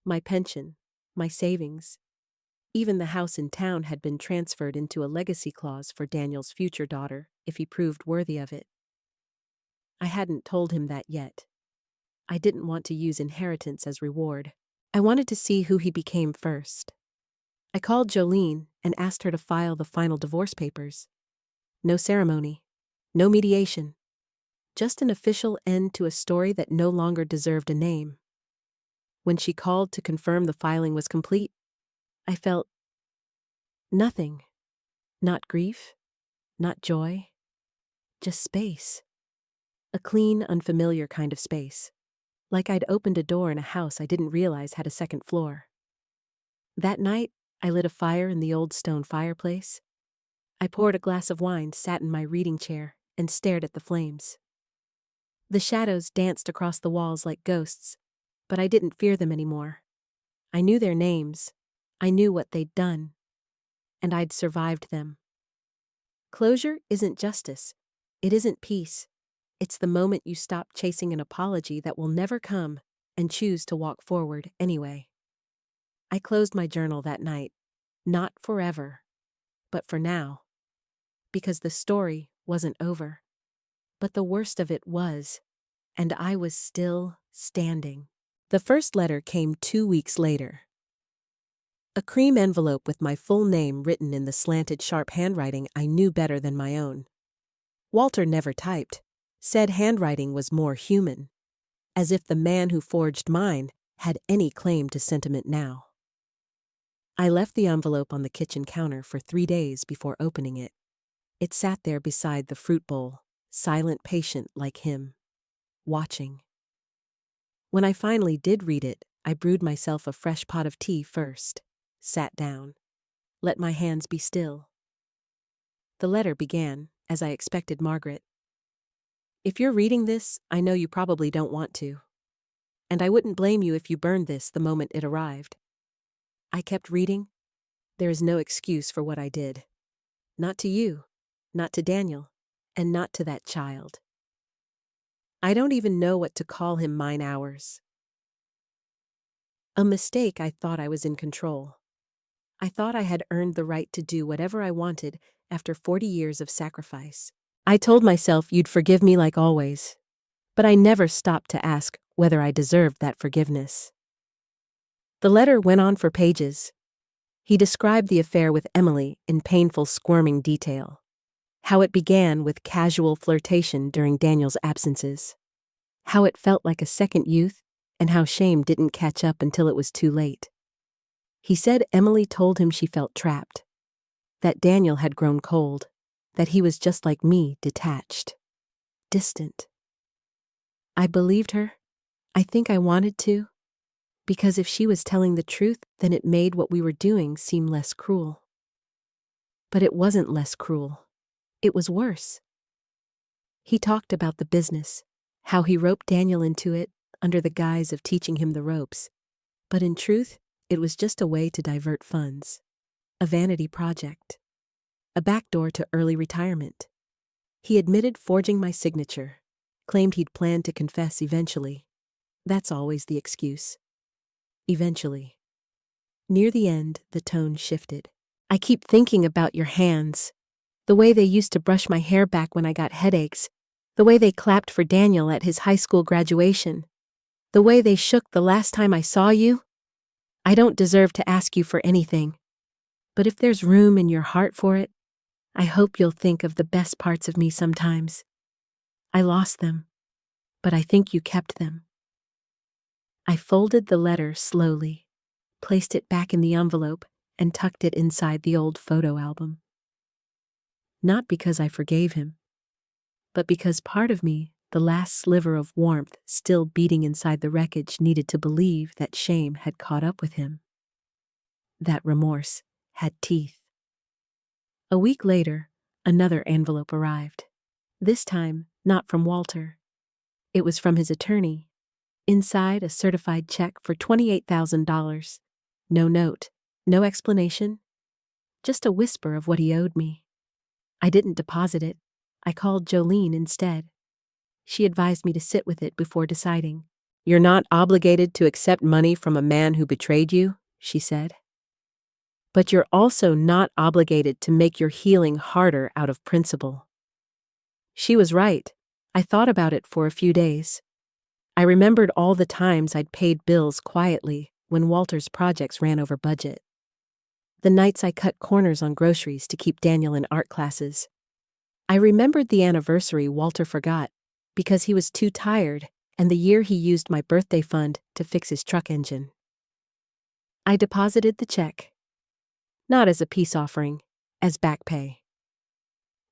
My pension, my savings. Even the house in town had been transferred into a legacy clause for Daniel's future daughter if he proved worthy of it. I hadn't told him that yet. I didn't want to use inheritance as reward. I wanted to see who he became first. I called Jolene and asked her to file the final divorce papers. No ceremony, no mediation. Just an official end to a story that no longer deserved a name. When she called to confirm the filing was complete, I felt nothing. Not grief, not joy, just space. A clean, unfamiliar kind of space. Like I'd opened a door in a house I didn't realize had a second floor. That night, I lit a fire in the old stone fireplace. I poured a glass of wine, sat in my reading chair, and stared at the flames. The shadows danced across the walls like ghosts, but I didn't fear them anymore. I knew their names. I knew what they'd done. And I'd survived them. Closure isn't justice. It isn't peace. It's the moment you stop chasing an apology that will never come and choose to walk forward anyway. I closed my journal that night. Not forever, but for now. Because the story wasn't over. But the worst of it was, and I was still standing. The first letter came 2 weeks later. A cream envelope with my full name written in the slanted, sharp handwriting I knew better than my own. Walter never typed. Said handwriting was more human. As if the man who forged mine had any claim to sentiment now. I left the envelope on the kitchen counter for 3 days before opening it. It sat there beside the fruit bowl, silent, patient like him. Watching. When I finally did read it, I brewed myself a fresh pot of tea first. Sat down. Let my hands be still. The letter began, as I expected Margaret. If you're reading this, I know you probably don't want to. And I wouldn't blame you if you burned this the moment it arrived. I kept reading, There is no excuse for what I did. Not to you, not to Daniel, and not to that child. I don't even know what to call him mine hours. A mistake. I thought I was in control. I thought I had earned the right to do whatever I wanted after 40 years of sacrifice. I told myself you'd forgive me like always, but I never stopped to ask whether I deserved that forgiveness. The letter went on for pages. He described the affair with Emily in painful, squirming detail. How it began with casual flirtation during Daniel's absences. How it felt like a second youth, and how shame didn't catch up until it was too late. He said Emily told him she felt trapped, that Daniel had grown cold, that he was just like me, detached, distant. I believed her. I think I wanted to, because if she was telling the truth, then it made what we were doing seem less cruel. But it wasn't less cruel. It was worse. He talked about the business, how he roped Daniel into it under the guise of teaching him the ropes. But in truth, it was just a way to divert funds. A vanity project. A backdoor to early retirement. He admitted forging my signature, claimed he'd planned to confess eventually. That's always the excuse. Eventually. Near the end, the tone shifted. I keep thinking about your hands. The way they used to brush my hair back when I got headaches. The way they clapped for Daniel at his high school graduation. The way they shook the last time I saw you. I don't deserve to ask you for anything. But if there's room in your heart for it, I hope you'll think of the best parts of me sometimes. I lost them, but I think you kept them. I folded the letter slowly, placed it back in the envelope, and tucked it inside the old photo album. Not because I forgave him, but because part of me, the last sliver of warmth still beating inside the wreckage, needed to believe that shame had caught up with him. That remorse had teeth. A week later, another envelope arrived. This time, not from Walter. It was from his attorney. Inside, a certified check for $28,000. No note, no explanation, just a whisper of what he owed me. I didn't deposit it. I called Jolene instead. She advised me to sit with it before deciding. You're not obligated to accept money from a man who betrayed you, she said. But you're also not obligated to make your healing harder out of principle. She was right. I thought about it for a few days. I remembered all the times I'd paid bills quietly when Walter's projects ran over budget. The nights I cut corners on groceries to keep Daniel in art classes. I remembered the anniversary Walter forgot because he was too tired, and the year he used my birthday fund to fix his truck engine. I deposited the check. Not as a peace offering, as back pay.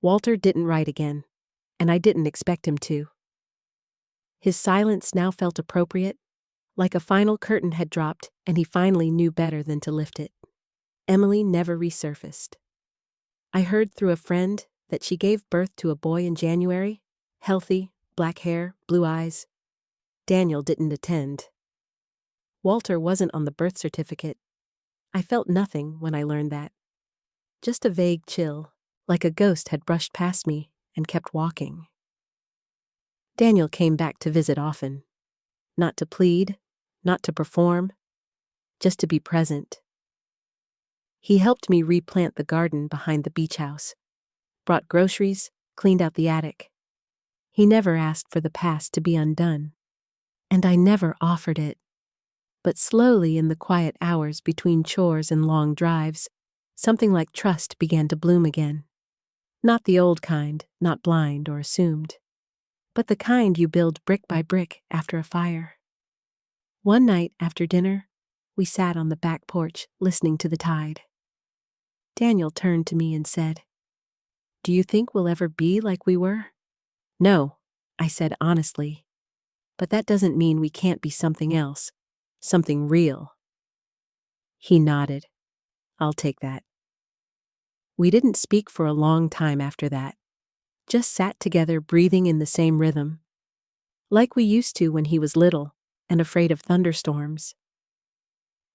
Walter didn't write again, and I didn't expect him to. His silence now felt appropriate, like a final curtain had dropped and he finally knew better than to lift it. Emily never resurfaced. I heard through a friend that she gave birth to a boy in January, healthy, black hair, blue eyes. Daniel didn't attend. Walter wasn't on the birth certificate. I felt nothing when I learned that. Just a vague chill, like a ghost had brushed past me and kept walking. Daniel came back to visit often. Not to plead, not to perform, just to be present. He helped me replant the garden behind the beach house, brought groceries, cleaned out the attic. He never asked for the past to be undone, and I never offered it. But slowly, in the quiet hours between chores and long drives, something like trust began to bloom again. Not the old kind, not blind or assumed, but the kind you build brick by brick after a fire. One night after dinner, we sat on the back porch listening to the tide. Daniel turned to me and said, "Do you think we'll ever be like we were?" "No," I said honestly, "but that doesn't mean we can't be something else, something real." He nodded. "I'll take that." We didn't speak for a long time after that, just sat together breathing in the same rhythm, like we used to when he was little and afraid of thunderstorms.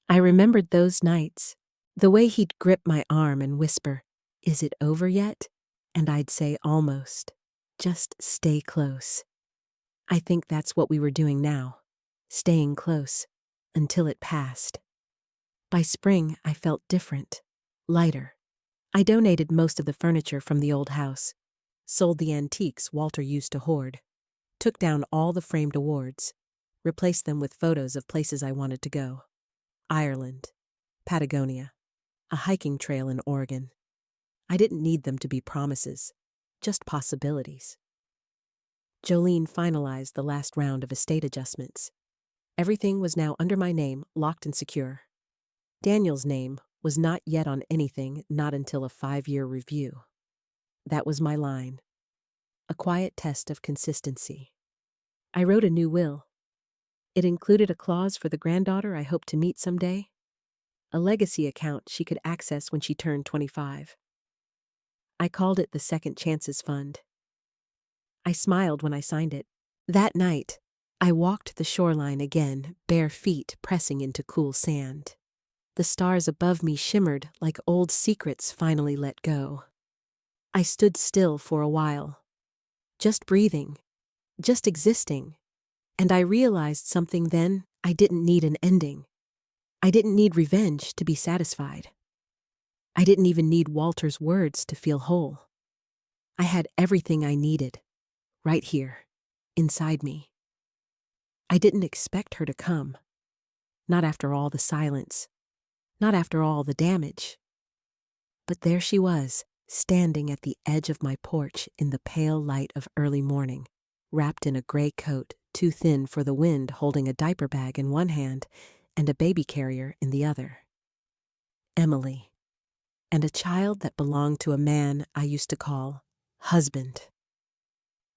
I remembered those nights, The way he'd grip my arm and whisper, "Is it over yet?" And I'd say, "Almost. Just stay close." I think that's what we were doing now, staying close, until it passed. By spring, I felt different, lighter. I donated most of the furniture from the old house, sold the antiques Walter used to hoard, took down all the framed awards, replaced them with photos of places I wanted to go. Ireland, Patagonia, a hiking trail in Oregon. I didn't need them to be promises, just possibilities. Jolene finalized the last round of estate adjustments. Everything was now under my name, locked and secure. Daniel's name was not yet on anything, not until a 5-year review. That was my line. A quiet test of consistency. I wrote a new will. It included a clause for the granddaughter I hoped to meet someday, a legacy account she could access when she turned 25. I called it the Second Chances Fund. I smiled when I signed it. That night, I walked the shoreline again, bare feet pressing into cool sand. The stars above me shimmered like old secrets finally let go. I stood still for a while, just breathing, just existing, and I realized something then. I didn't need an ending. I didn't need revenge to be satisfied. I didn't even need Walter's words to feel whole. I had everything I needed, right here, inside me. I didn't expect her to come, not after all the silence, not after all the damage. But there she was, standing at the edge of my porch in the pale light of early morning, wrapped in a gray coat, too thin for the wind, holding a diaper bag in one hand and a baby carrier in the other. Emily, and a child that belonged to a man I used to call husband.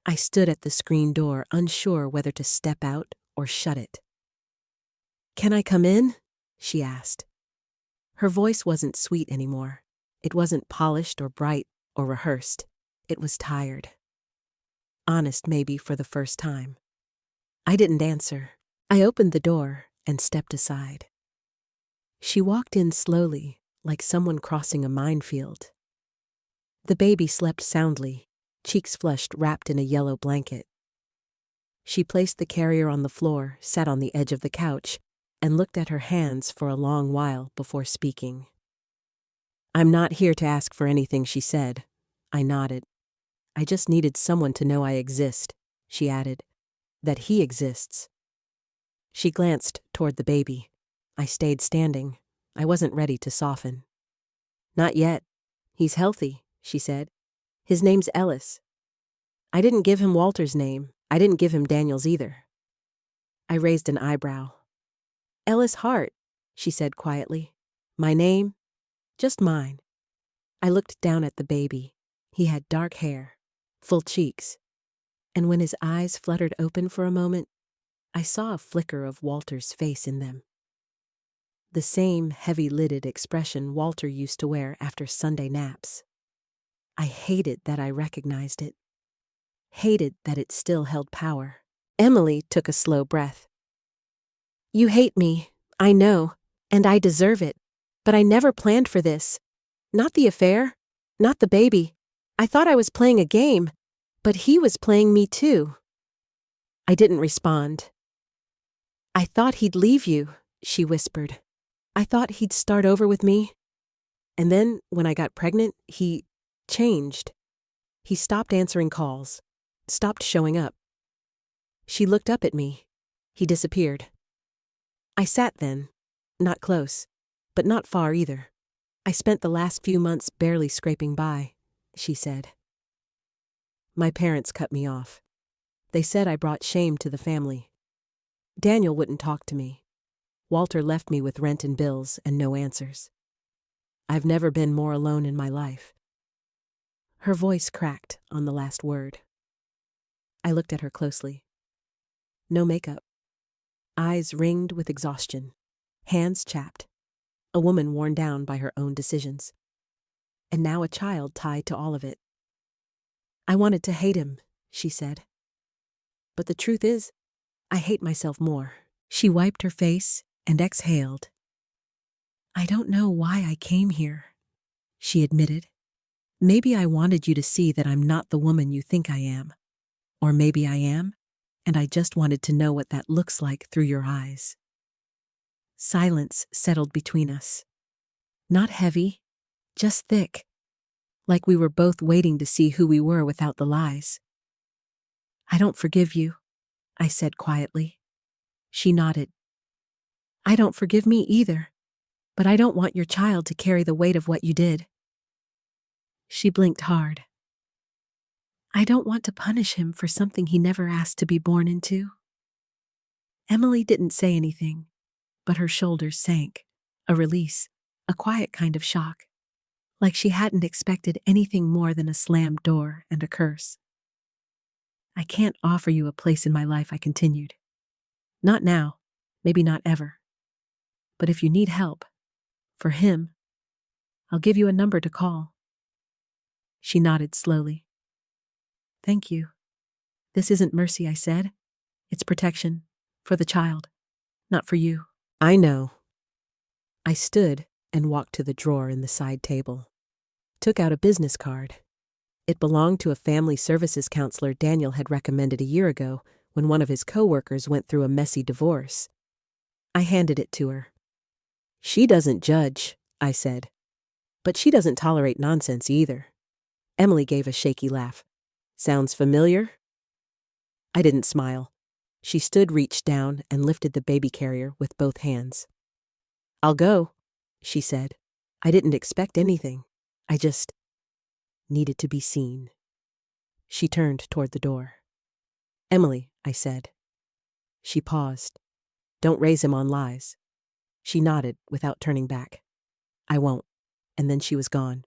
I stood at the screen door, unsure whether to step out or shut it. "Can I come in?" she asked. Her voice wasn't sweet anymore. It wasn't polished or bright or rehearsed. It was tired. Honest, maybe for the first time. I didn't answer. I opened the door and stepped aside. She walked in slowly, like someone crossing a minefield. The baby slept soundly, cheeks flushed, wrapped in a yellow blanket. She placed the carrier on the floor, sat on the edge of the couch, and looked at her hands for a long while before speaking. "I'm not here to ask for anything," she said. I nodded. "I just needed someone to know I exist," she added, "that he exists." She glanced toward the baby. I stayed standing. I wasn't ready to soften. "Not yet. He's healthy," she said. "His name's Ellis. I didn't give him Walter's name. I didn't give him Daniel's either." I raised an eyebrow. "Ellis Hart," she said quietly. "My name? Just mine." I looked down at the baby. He had dark hair, full cheeks, and when his eyes fluttered open for a moment, I saw a flicker of Walter's face in them. The same heavy-lidded expression Walter used to wear after Sunday naps. I hated that I recognized it. Hated that it still held power. Emily took a slow breath. "You hate me, I know, and I deserve it, but I never planned for this. Not the affair, not the baby. I thought I was playing a game, but he was playing me too." I didn't respond. "I thought he'd leave you," she whispered. "I thought he'd start over with me. And then, when I got pregnant, he changed. He stopped answering calls, stopped showing up." She looked up at me. He disappeared. I sat then, not close, but not far either. "I spent the last few months barely scraping by," she said. "My parents cut me off. They said I brought shame to the family. Daniel wouldn't talk to me. Walter left me with rent and bills and no answers. I've never been more alone in my life." Her voice cracked on the last word. I looked at her closely. No makeup. Eyes ringed with exhaustion. Hands chapped. A woman worn down by her own decisions. And now a child tied to all of it. "I wanted to hate him," she said. "But the truth is, I hate myself more." She wiped her face and exhaled. I don't know why I came here, she admitted. Maybe I wanted you to see that I'm not the woman you think I am. Or maybe I am, and I just wanted to know what that looks like through your eyes. Silence settled between us. Not heavy, just thick, like we were both waiting to see who we were without the lies. I don't forgive you, I said quietly. She nodded. I don't forgive me either, but I don't want your child to carry the weight of what you did. She blinked hard. I don't want to punish him for something he never asked to be born into. Emily didn't say anything, but her shoulders sank, a release, a quiet kind of shock, like she hadn't expected anything more than a slammed door and a curse. I can't offer you a place in my life, I continued. Not now, maybe not ever. But if you need help, for him, I'll give you a number to call. She nodded slowly. Thank you. This isn't mercy, I said. It's protection, for the child, not for you. I know. I stood and walked to the drawer in the side table. Took out a business card. It belonged to a family services counselor Daniel had recommended a year ago when one of his coworkers went through a messy divorce. I handed it to her. She doesn't judge, I said. But she doesn't tolerate nonsense either. Emily gave a shaky laugh. Sounds familiar? I didn't smile. She stood, reached down, and lifted the baby carrier with both hands. I'll go, she said. I didn't expect anything. I just needed to be seen. She turned toward the door. Emily, I said. She paused. Don't raise him on lies. She nodded without turning back. I won't. And then she was gone.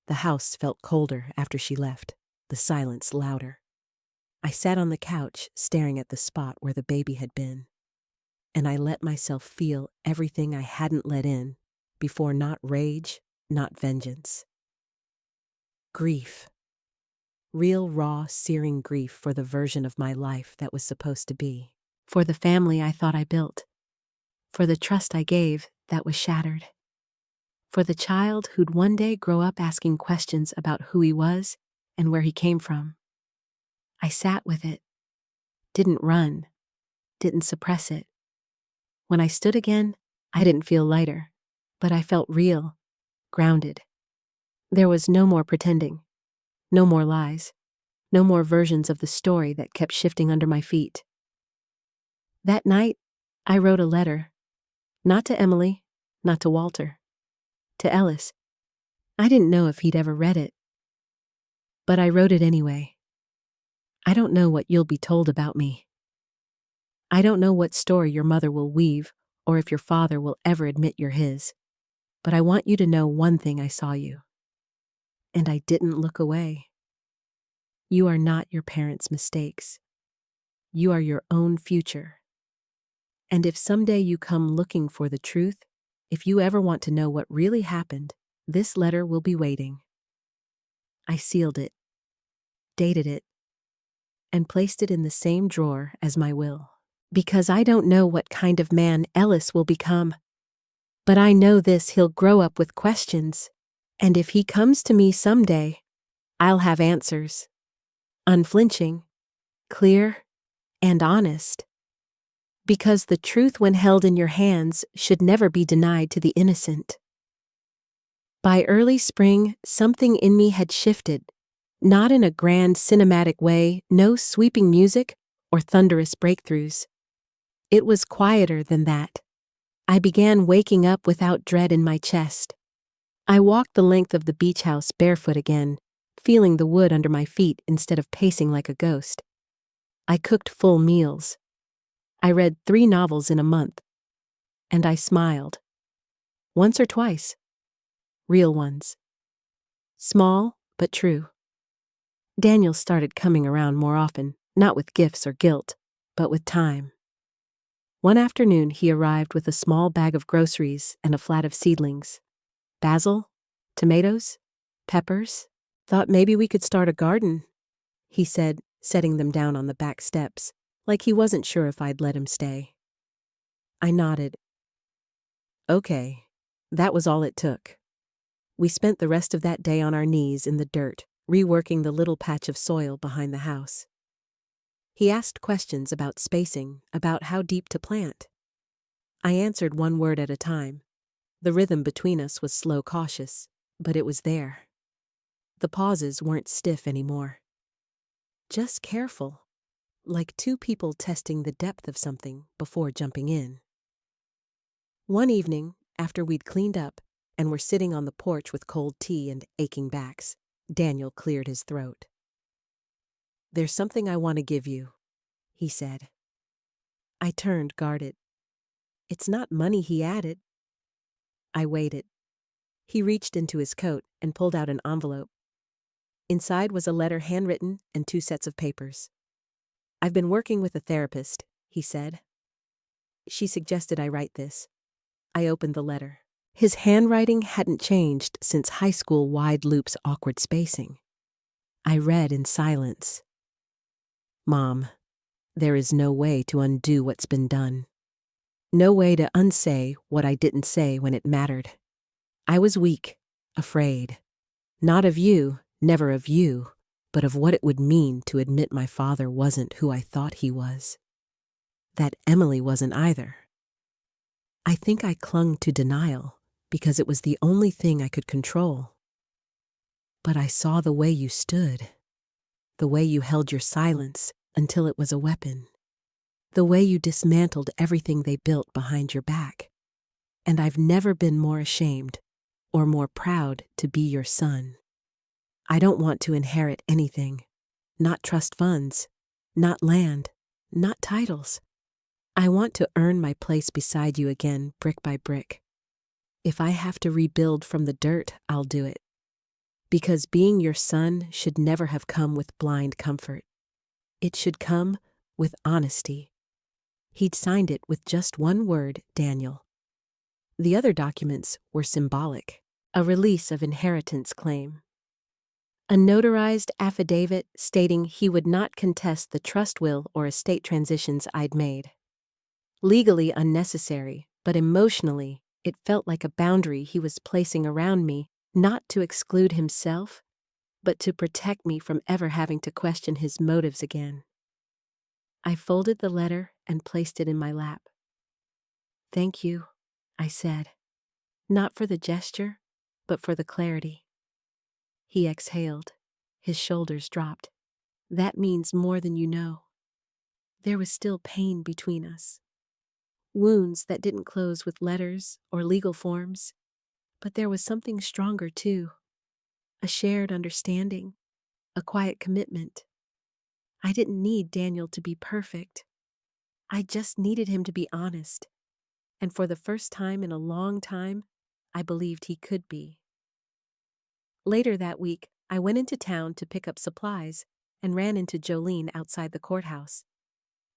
The house felt colder after she left, the silence louder. I sat on the couch staring at the spot where the baby had been. And I let myself feel everything I hadn't let in before, not rage, not vengeance. Grief. Real, raw, searing grief for the version of my life that was supposed to be. For the family I thought I built. For the trust I gave that was shattered. For the child who'd one day grow up asking questions about who he was and where he came from. I sat with it. Didn't run. Didn't suppress it. When I stood again, I didn't feel lighter, but I felt real, grounded. There was no more pretending, no more lies, no more versions of the story that kept shifting under my feet. That night, I wrote a letter, not to Emily, not to Walter, to Ellis. I didn't know if he'd ever read it, but I wrote it anyway. I don't know what you'll be told about me. I don't know what story your mother will weave or if your father will ever admit you're his, but I want you to know one thing: I saw you. And I didn't look away. You are not your parents' mistakes. You are your own future. And if someday you come looking for the truth, if you ever want to know what really happened, this letter will be waiting. I sealed it, dated it, and placed it in the same drawer as my will. Because I don't know what kind of man Ellis will become. But I know this: he'll grow up with questions. And if he comes to me someday, I'll have answers. Unflinching, clear, and honest. Because the truth, when held in your hands, should never be denied to the innocent. By early spring, something in me had shifted, not in a grand cinematic way, no sweeping music or thunderous breakthroughs. It was quieter than that. I began waking up without dread in my chest. I walked the length of the beach house barefoot again, feeling the wood under my feet instead of pacing like a ghost. I cooked full meals. I read 3 novels in a month. And I smiled. Once or twice. Real ones. Small, but true. Daniel started coming around more often, not with gifts or guilt, but with time. One afternoon he arrived with a small bag of groceries and a flat of seedlings. Basil, tomatoes, peppers. Thought maybe we could start a garden, he said, setting them down on the back steps, like he wasn't sure if I'd let him stay. I nodded. Okay. That was all it took. We spent the rest of that day on our knees in the dirt, reworking the little patch of soil behind the house. He asked questions about spacing, about how deep to plant. I answered one word at a time. The rhythm between us was slow, cautious, but it was there. The pauses weren't stiff anymore. Just careful, like two people testing the depth of something before jumping in. One evening, after we'd cleaned up and were sitting on the porch with cold tea and aching backs, Daniel cleared his throat. "There's something I want to give you," he said. I turned, guarded. "It's not money," he added. I waited. He reached into his coat and pulled out an envelope. Inside was a letter handwritten and 2 sets of papers. "I've been working with a therapist," he said. "She suggested I write this." I opened the letter. His handwriting hadn't changed since high school wide loop's awkward spacing. I read in silence. "Mom, there is no way to undo what's been done. No way to unsay what I didn't say when it mattered. I was weak, afraid. Not of you, never of you, but of what it would mean to admit my father wasn't who I thought he was. That Emily wasn't either. I think I clung to denial because it was the only thing I could control. But I saw the way you stood, the way you held your silence until it was a weapon, the way you dismantled everything they built behind your back. And I've never been more ashamed or more proud to be your son. I don't want to inherit anything, not trust funds, not land, not titles. I want to earn my place beside you again, brick by brick. If I have to rebuild from the dirt, I'll do it. Because being your son should never have come with blind comfort. It should come with honesty." He'd signed it with just one word, Daniel. The other documents were symbolic. A release of inheritance claim. A notarized affidavit stating he would not contest the trust will or estate transitions I'd made. Legally unnecessary, but emotionally, it felt like a boundary he was placing around me, not to exclude himself, but to protect me from ever having to question his motives again. I folded the letter and placed it in my lap. "Thank you," I said, not for the gesture, but for the clarity. He exhaled. His shoulders dropped. "That means more than you know." There was still pain between us. Wounds that didn't close with letters or legal forms. But there was something stronger too. A shared understanding. A quiet commitment. I didn't need Daniel to be perfect. I just needed him to be honest. And for the first time in a long time, I believed he could be. Later that week, I went into town to pick up supplies and ran into Jolene outside the courthouse.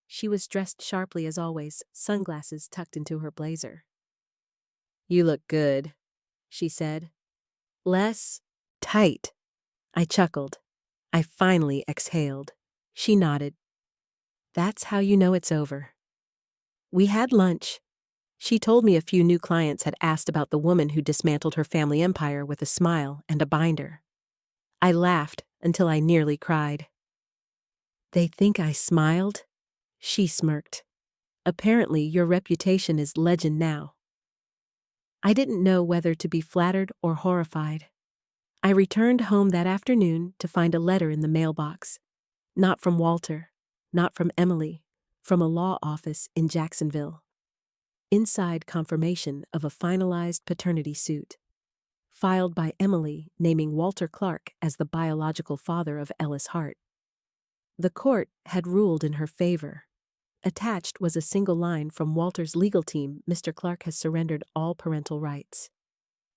She was dressed sharply as always, sunglasses tucked into her blazer. "You look good," she said. "Less tight." I chuckled. I finally exhaled. She nodded. "That's how you know it's over." We had lunch. She told me a few new clients had asked about the woman who dismantled her family empire with a smile and a binder. I laughed until I nearly cried. "They think I smiled?" She smirked. "Apparently your reputation is legend now." I didn't know whether to be flattered or horrified. I returned home that afternoon to find a letter in the mailbox. Not from Walter, not from Emily, from a law office in Jacksonville. Inside confirmation of a finalized paternity suit. Filed by Emily naming Walter Clark as the biological father of Ellis Hart. The court had ruled in her favor. Attached was a single line from Walter's legal team: "Mr. Clark has surrendered all parental rights.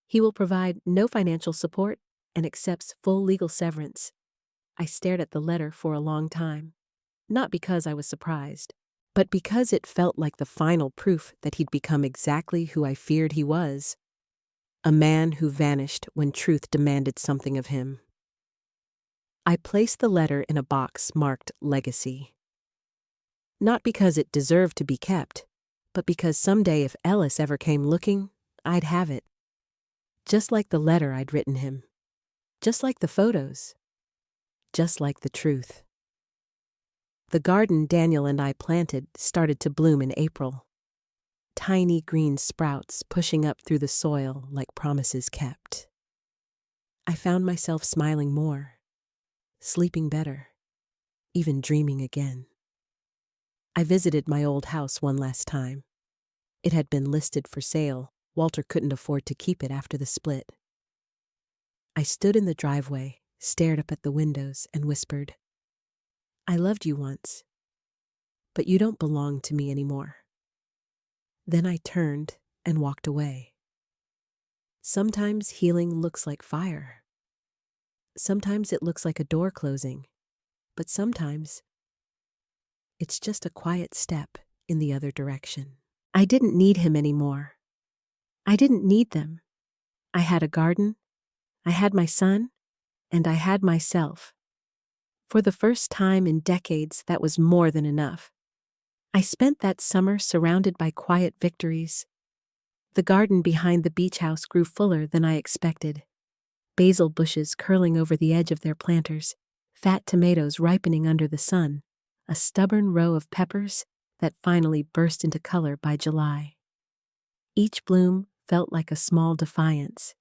He will provide no financial support and accepts full legal severance." I stared at the letter for a long time. Not because I was surprised, but because it felt like the final proof that he'd become exactly who I feared he was. A man who vanished when truth demanded something of him. I placed the letter in a box marked Legacy. Not because it deserved to be kept, but because someday if Ellis ever came looking, I'd have it. just like the letter I'd written him, just like the photos, just like the truth. The garden Daniel and I planted started to bloom in April. Tiny green sprouts pushing up through the soil like promises kept. I found myself smiling more, sleeping better, even dreaming again. I visited my old house one last time. It had been listed for sale. Walter couldn't afford to keep it after the split. I stood in the driveway, stared up at the windows, and whispered, "I loved you once, but you don't belong to me anymore." Then I turned and walked away. Sometimes healing looks like fire. Sometimes it looks like a door closing, but sometimes it's just a quiet step in the other direction. I didn't need him anymore. I didn't need them. I had a garden, I had my son, and I had myself. For the first time in decades, that was more than enough. I spent that summer surrounded by quiet victories. The garden behind the beach house grew fuller than I expected. Basil bushes curling over the edge of their planters, fat tomatoes ripening under the sun, a stubborn row of peppers that finally burst into color by July. Each bloom felt like a small defiance.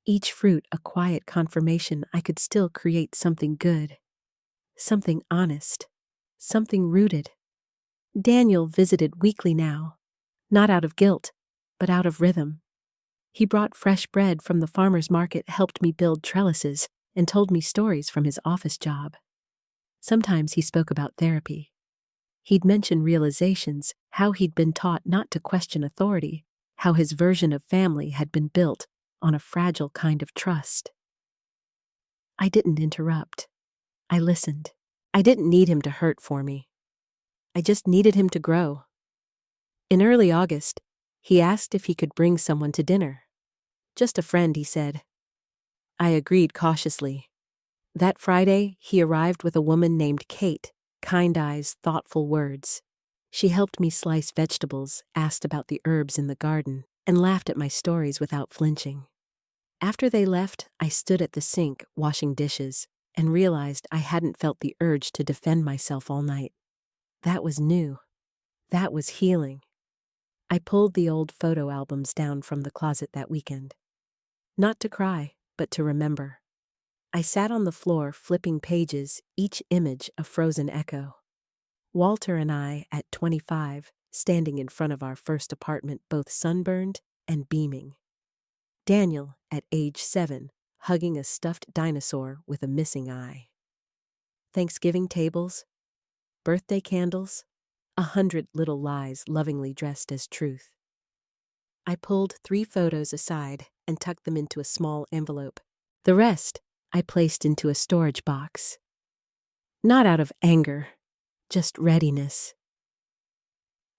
Each fruit a quiet confirmation I could still create something good, something honest, something rooted. Daniel visited weekly now, not out of guilt, but out of rhythm. He brought fresh bread from the farmer's market, helped me build trellises, and told me stories from his office job. Sometimes he spoke about therapy. He'd mention realizations, how he'd been taught not to question authority, how his version of family had been built on a fragile kind of trust. I didn't interrupt. I listened. I didn't need him to hurt for me. I just needed him to grow. In early August, he asked if he could bring someone to dinner. "Just a friend," he said. I agreed cautiously. That Friday, he arrived with a woman named Kate, kind eyes, thoughtful words. She helped me slice vegetables, asked about the herbs in the garden, and laughed at my stories without flinching. After they left, I stood at the sink, washing dishes, and realized I hadn't felt the urge to defend myself all night. That was new. That was healing. I pulled the old photo albums down from the closet that weekend. Not to cry, but to remember. I sat on the floor flipping pages, each image a frozen echo. Walter and I, at 25, standing in front of our first apartment, both sunburned and beaming. Daniel, at age 7, hugging a stuffed dinosaur with a missing eye. Thanksgiving tables, birthday candles, 100 little lies lovingly dressed as truth. I pulled 3 photos aside and tucked them into a small envelope. The rest I placed into a storage box. Not out of anger, just readiness.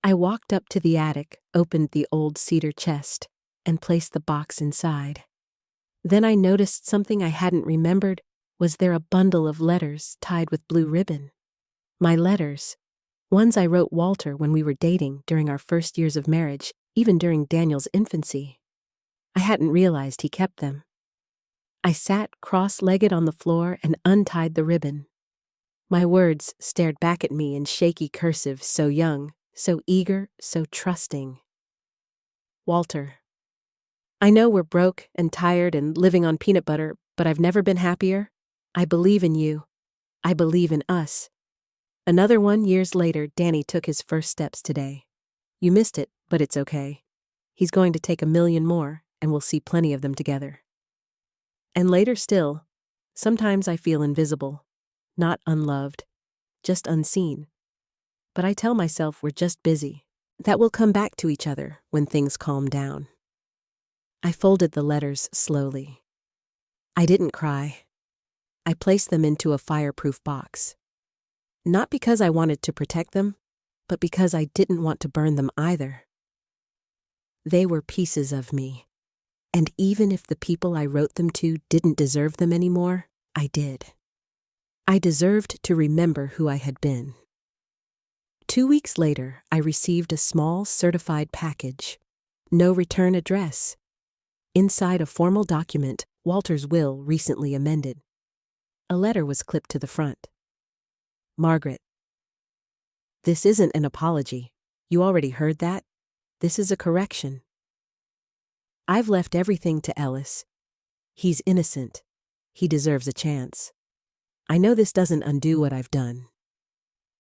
I walked up to the attic, opened the old cedar chest, and placed the box inside. Then I noticed something I hadn't remembered. Was there a bundle of letters tied with blue ribbon? My letters, ones I wrote Walter when we were dating during our first years of marriage, even during Daniel's infancy. I hadn't realized he kept them. I sat cross-legged on the floor and untied the ribbon. My words stared back at me in shaky cursive, so young, so eager, so trusting. Walter, I know we're broke and tired and living on peanut butter, but I've never been happier. I believe in you. I believe in us. Another 1 years later, Danny took his first steps today. You missed it, but it's okay. He's going to take 1 million more, and we'll see plenty of them together. And later still, sometimes I feel invisible, not unloved, just unseen. But I tell myself we're just busy, that we'll come back to each other when things calm down. I folded the letters slowly. I didn't cry. I placed them into a fireproof box. Not because I wanted to protect them, but because I didn't want to burn them either. They were pieces of me. And even if the people I wrote them to didn't deserve them anymore, I did. I deserved to remember who I had been. 2 weeks later, I received a small certified package. No return address. Inside a formal document, Walter's will recently amended. A letter was clipped to the front. Margaret. This isn't an apology. You already heard that? This is a correction. I've left everything to Ellis. He's innocent. He deserves a chance. I know this doesn't undo what I've done.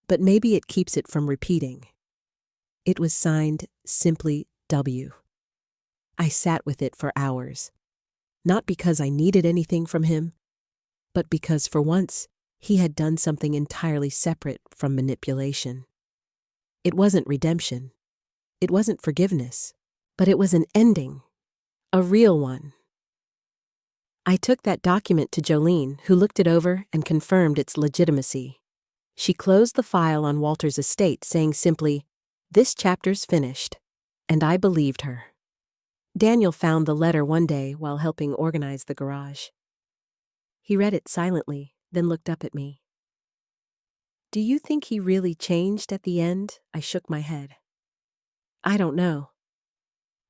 But maybe it keeps it from repeating. It was signed simply W. I sat with it for hours. Not because I needed anything from him, but because for once, he had done something entirely separate from manipulation. It wasn't redemption. It wasn't forgiveness. But it was an ending. A real one. I took that document to Jolene, who looked it over and confirmed its legitimacy. She closed the file on Walter's estate, saying simply, "This chapter's finished." And I believed her. Daniel found the letter one day while helping organize the garage. He read it silently, then looked up at me. "Do you think he really changed at the end?" I shook my head. "I don't know.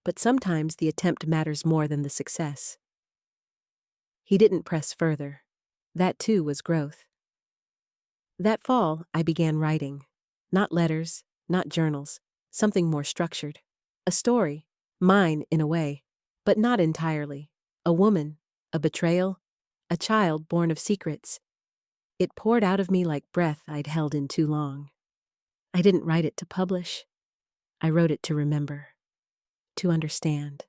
But sometimes the attempt matters more than the success." He didn't press further. That too was growth. That fall, I began writing. Not letters, not journals, something more structured. A story, mine in a way, but not entirely. A woman, a betrayal, a child born of secrets. It poured out of me like breath I'd held in too long. I didn't write it to publish. I wrote it to remember, to understand.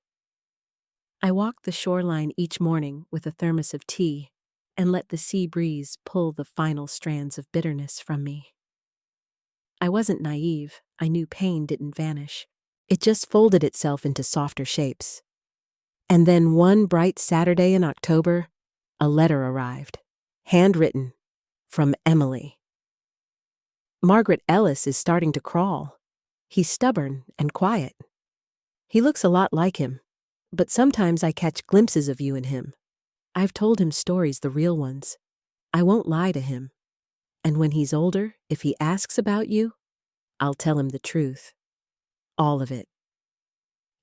I walked the shoreline each morning with a thermos of tea and let the sea breeze pull the final strands of bitterness from me. I wasn't naive. I knew pain didn't vanish. It just folded itself into softer shapes. And then one bright Saturday in October, a letter arrived. Handwritten. From Emily. "Margaret Ellis is starting to crawl. He's stubborn and quiet. He looks a lot like him, but sometimes I catch glimpses of you in him. I've told him stories, the real ones. I won't lie to him. And when he's older, if he asks about you, I'll tell him the truth. All of it.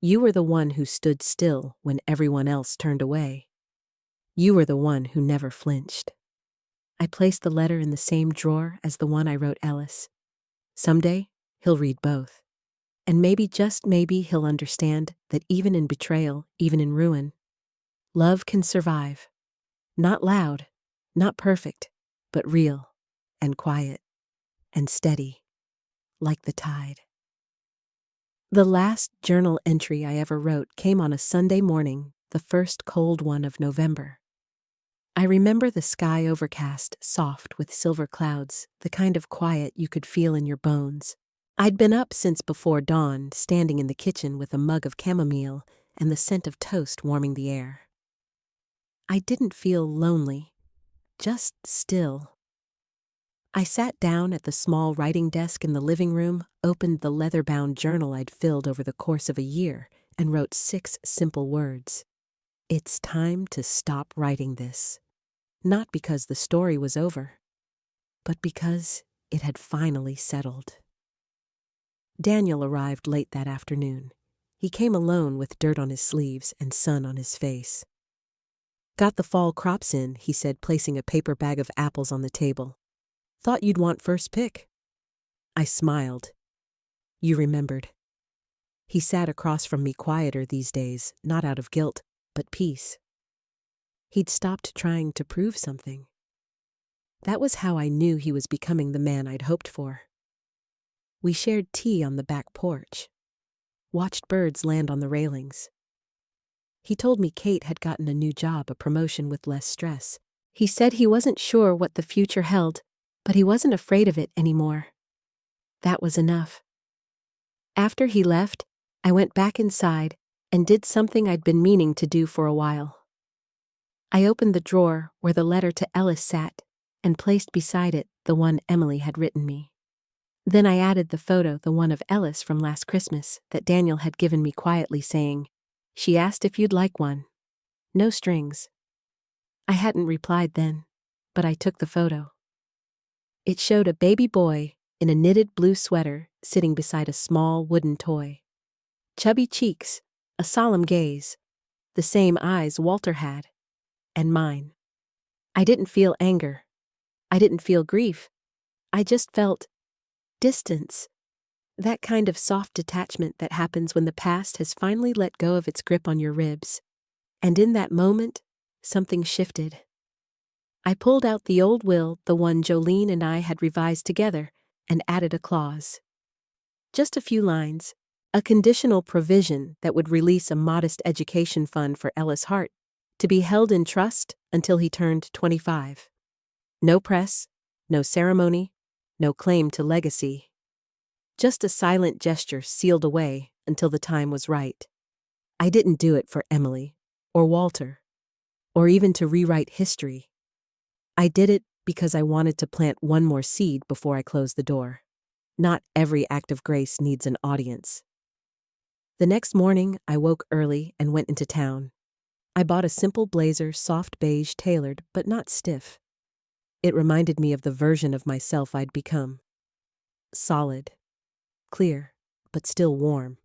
You were the one who stood still when everyone else turned away. You were the one who never flinched." I placed the letter in the same drawer as the one I wrote Ellis. Someday, he'll read both. And maybe, just maybe, he'll understand that even in betrayal, even in ruin, love can survive. Not loud, not perfect, but real and quiet and steady, like the tide. The last journal entry I ever wrote came on a Sunday morning, the first cold one of November. I remember the sky overcast, soft with silver clouds, the kind of quiet you could feel in your bones. I'd been up since before dawn, standing in the kitchen with a mug of chamomile and the scent of toast warming the air. I didn't feel lonely, just still. I sat down at the small writing desk in the living room, opened the leather-bound journal I'd filled over the course of a year, and wrote 6 simple words. It's time to stop writing this. Not because the story was over, but because it had finally settled. Daniel arrived late that afternoon. He came alone with dirt on his sleeves and sun on his face. "Got the fall crops in," he said, placing a paper bag of apples on the table. "Thought you'd want first pick." I smiled. You remembered. He sat across from me, quieter these days, not out of guilt, but peace. He'd stopped trying to prove something. That was how I knew he was becoming the man I'd hoped for. We shared tea on the back porch, watched birds land on the railings. He told me Kate had gotten a new job, a promotion with less stress. He said he wasn't sure what the future held, but he wasn't afraid of it anymore. That was enough. After he left, I went back inside and did something I'd been meaning to do for a while. I opened the drawer where the letter to Ellis sat and placed beside it the one Emily had written me. Then I added the photo, the one of Ellis from last Christmas, that Daniel had given me quietly, saying, "She asked if you'd like one. No strings." I hadn't replied then, but I took the photo. It showed a baby boy in a knitted blue sweater sitting beside a small wooden toy. Chubby cheeks, a solemn gaze, the same eyes Walter had, and mine. I didn't feel anger. I didn't feel grief. I just felt distance. That kind of soft detachment that happens when the past has finally let go of its grip on your ribs. And in that moment, something shifted. I pulled out the old will, the one Jolene and I had revised together, and added a clause. Just a few lines, a conditional provision that would release a modest education fund for Ellis Hart, to be held in trust until he turned 25. No press, no ceremony, no claim to legacy. Just a silent gesture sealed away until the time was right. I didn't do it for Emily, or Walter, or even to rewrite history. I did it because I wanted to plant one more seed before I closed the door. Not every act of grace needs an audience. The next morning, I woke early and went into town. I bought a simple blazer, soft beige, tailored, but not stiff. It reminded me of the version of myself I'd become. Solid, clear, but still warm.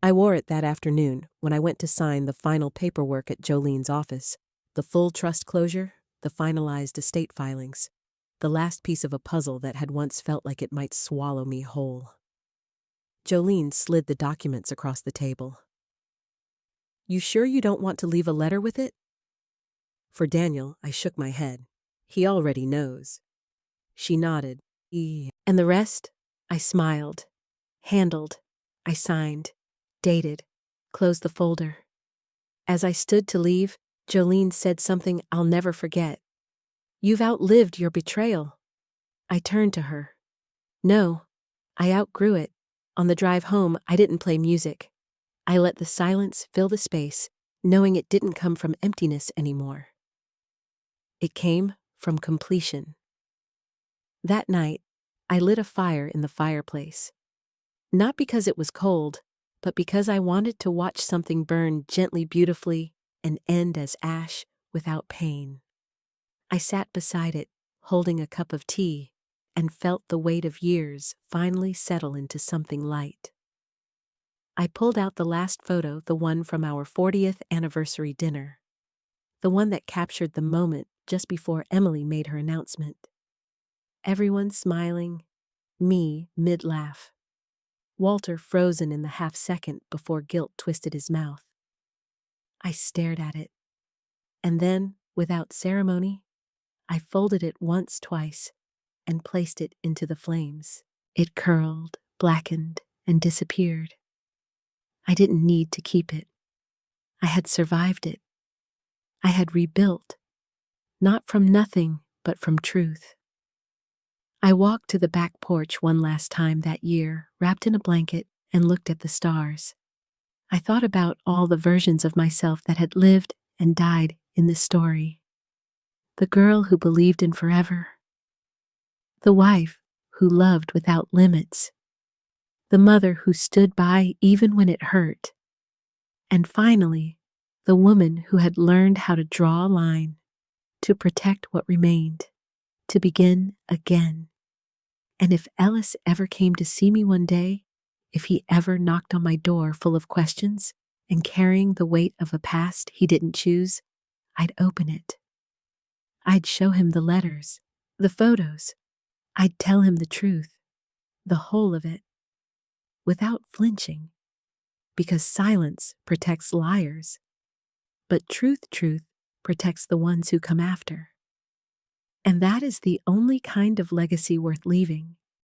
I wore it that afternoon when I went to sign the final paperwork at Jolene's office, the full trust closure, the finalized estate filings, the last piece of a puzzle that had once felt like it might swallow me whole. Jolene slid the documents across the table. "You sure you don't want to leave a letter with it?" For Daniel, I shook my head. He already knows. She nodded. And the rest? I smiled. Handled. I signed. Dated. Closed the folder. As I stood to leave, Jolene said something I'll never forget. "You've outlived your betrayal." I turned to her. No, I outgrew it. On the drive home, I didn't play music. I let the silence fill the space, knowing it didn't come from emptiness anymore. It came from completion. That night, I lit a fire in the fireplace. Not because it was cold, but because I wanted to watch something burn gently, beautifully, and end as ash without pain. I sat beside it, holding a cup of tea, and felt the weight of years finally settle into something light. I pulled out the last photo, the one from our 40th anniversary dinner. The one that captured the moment just before Emily made her announcement. Everyone smiling, me mid-laugh. Walter frozen in the half-second before guilt twisted his mouth. I stared at it. And then, without ceremony, I folded it once, twice, and placed it into the flames. It curled, blackened, and disappeared. I didn't need to keep it. I had survived it. I had rebuilt, not from nothing, but from truth. I walked to the back porch one last time that year, wrapped in a blanket, and looked at the stars. I thought about all the versions of myself that had lived and died in this story. The girl who believed in forever. The wife who loved without limits. The mother who stood by even when it hurt. And finally, the woman who had learned how to draw a line, to protect what remained, to begin again. And if Ellis ever came to see me one day, if he ever knocked on my door full of questions and carrying the weight of a past he didn't choose, I'd open it. I'd show him the letters, the photos. I'd tell him the truth, the whole of it, without flinching, because silence protects liars, but truth protects the ones who come after. And that is the only kind of legacy worth leaving.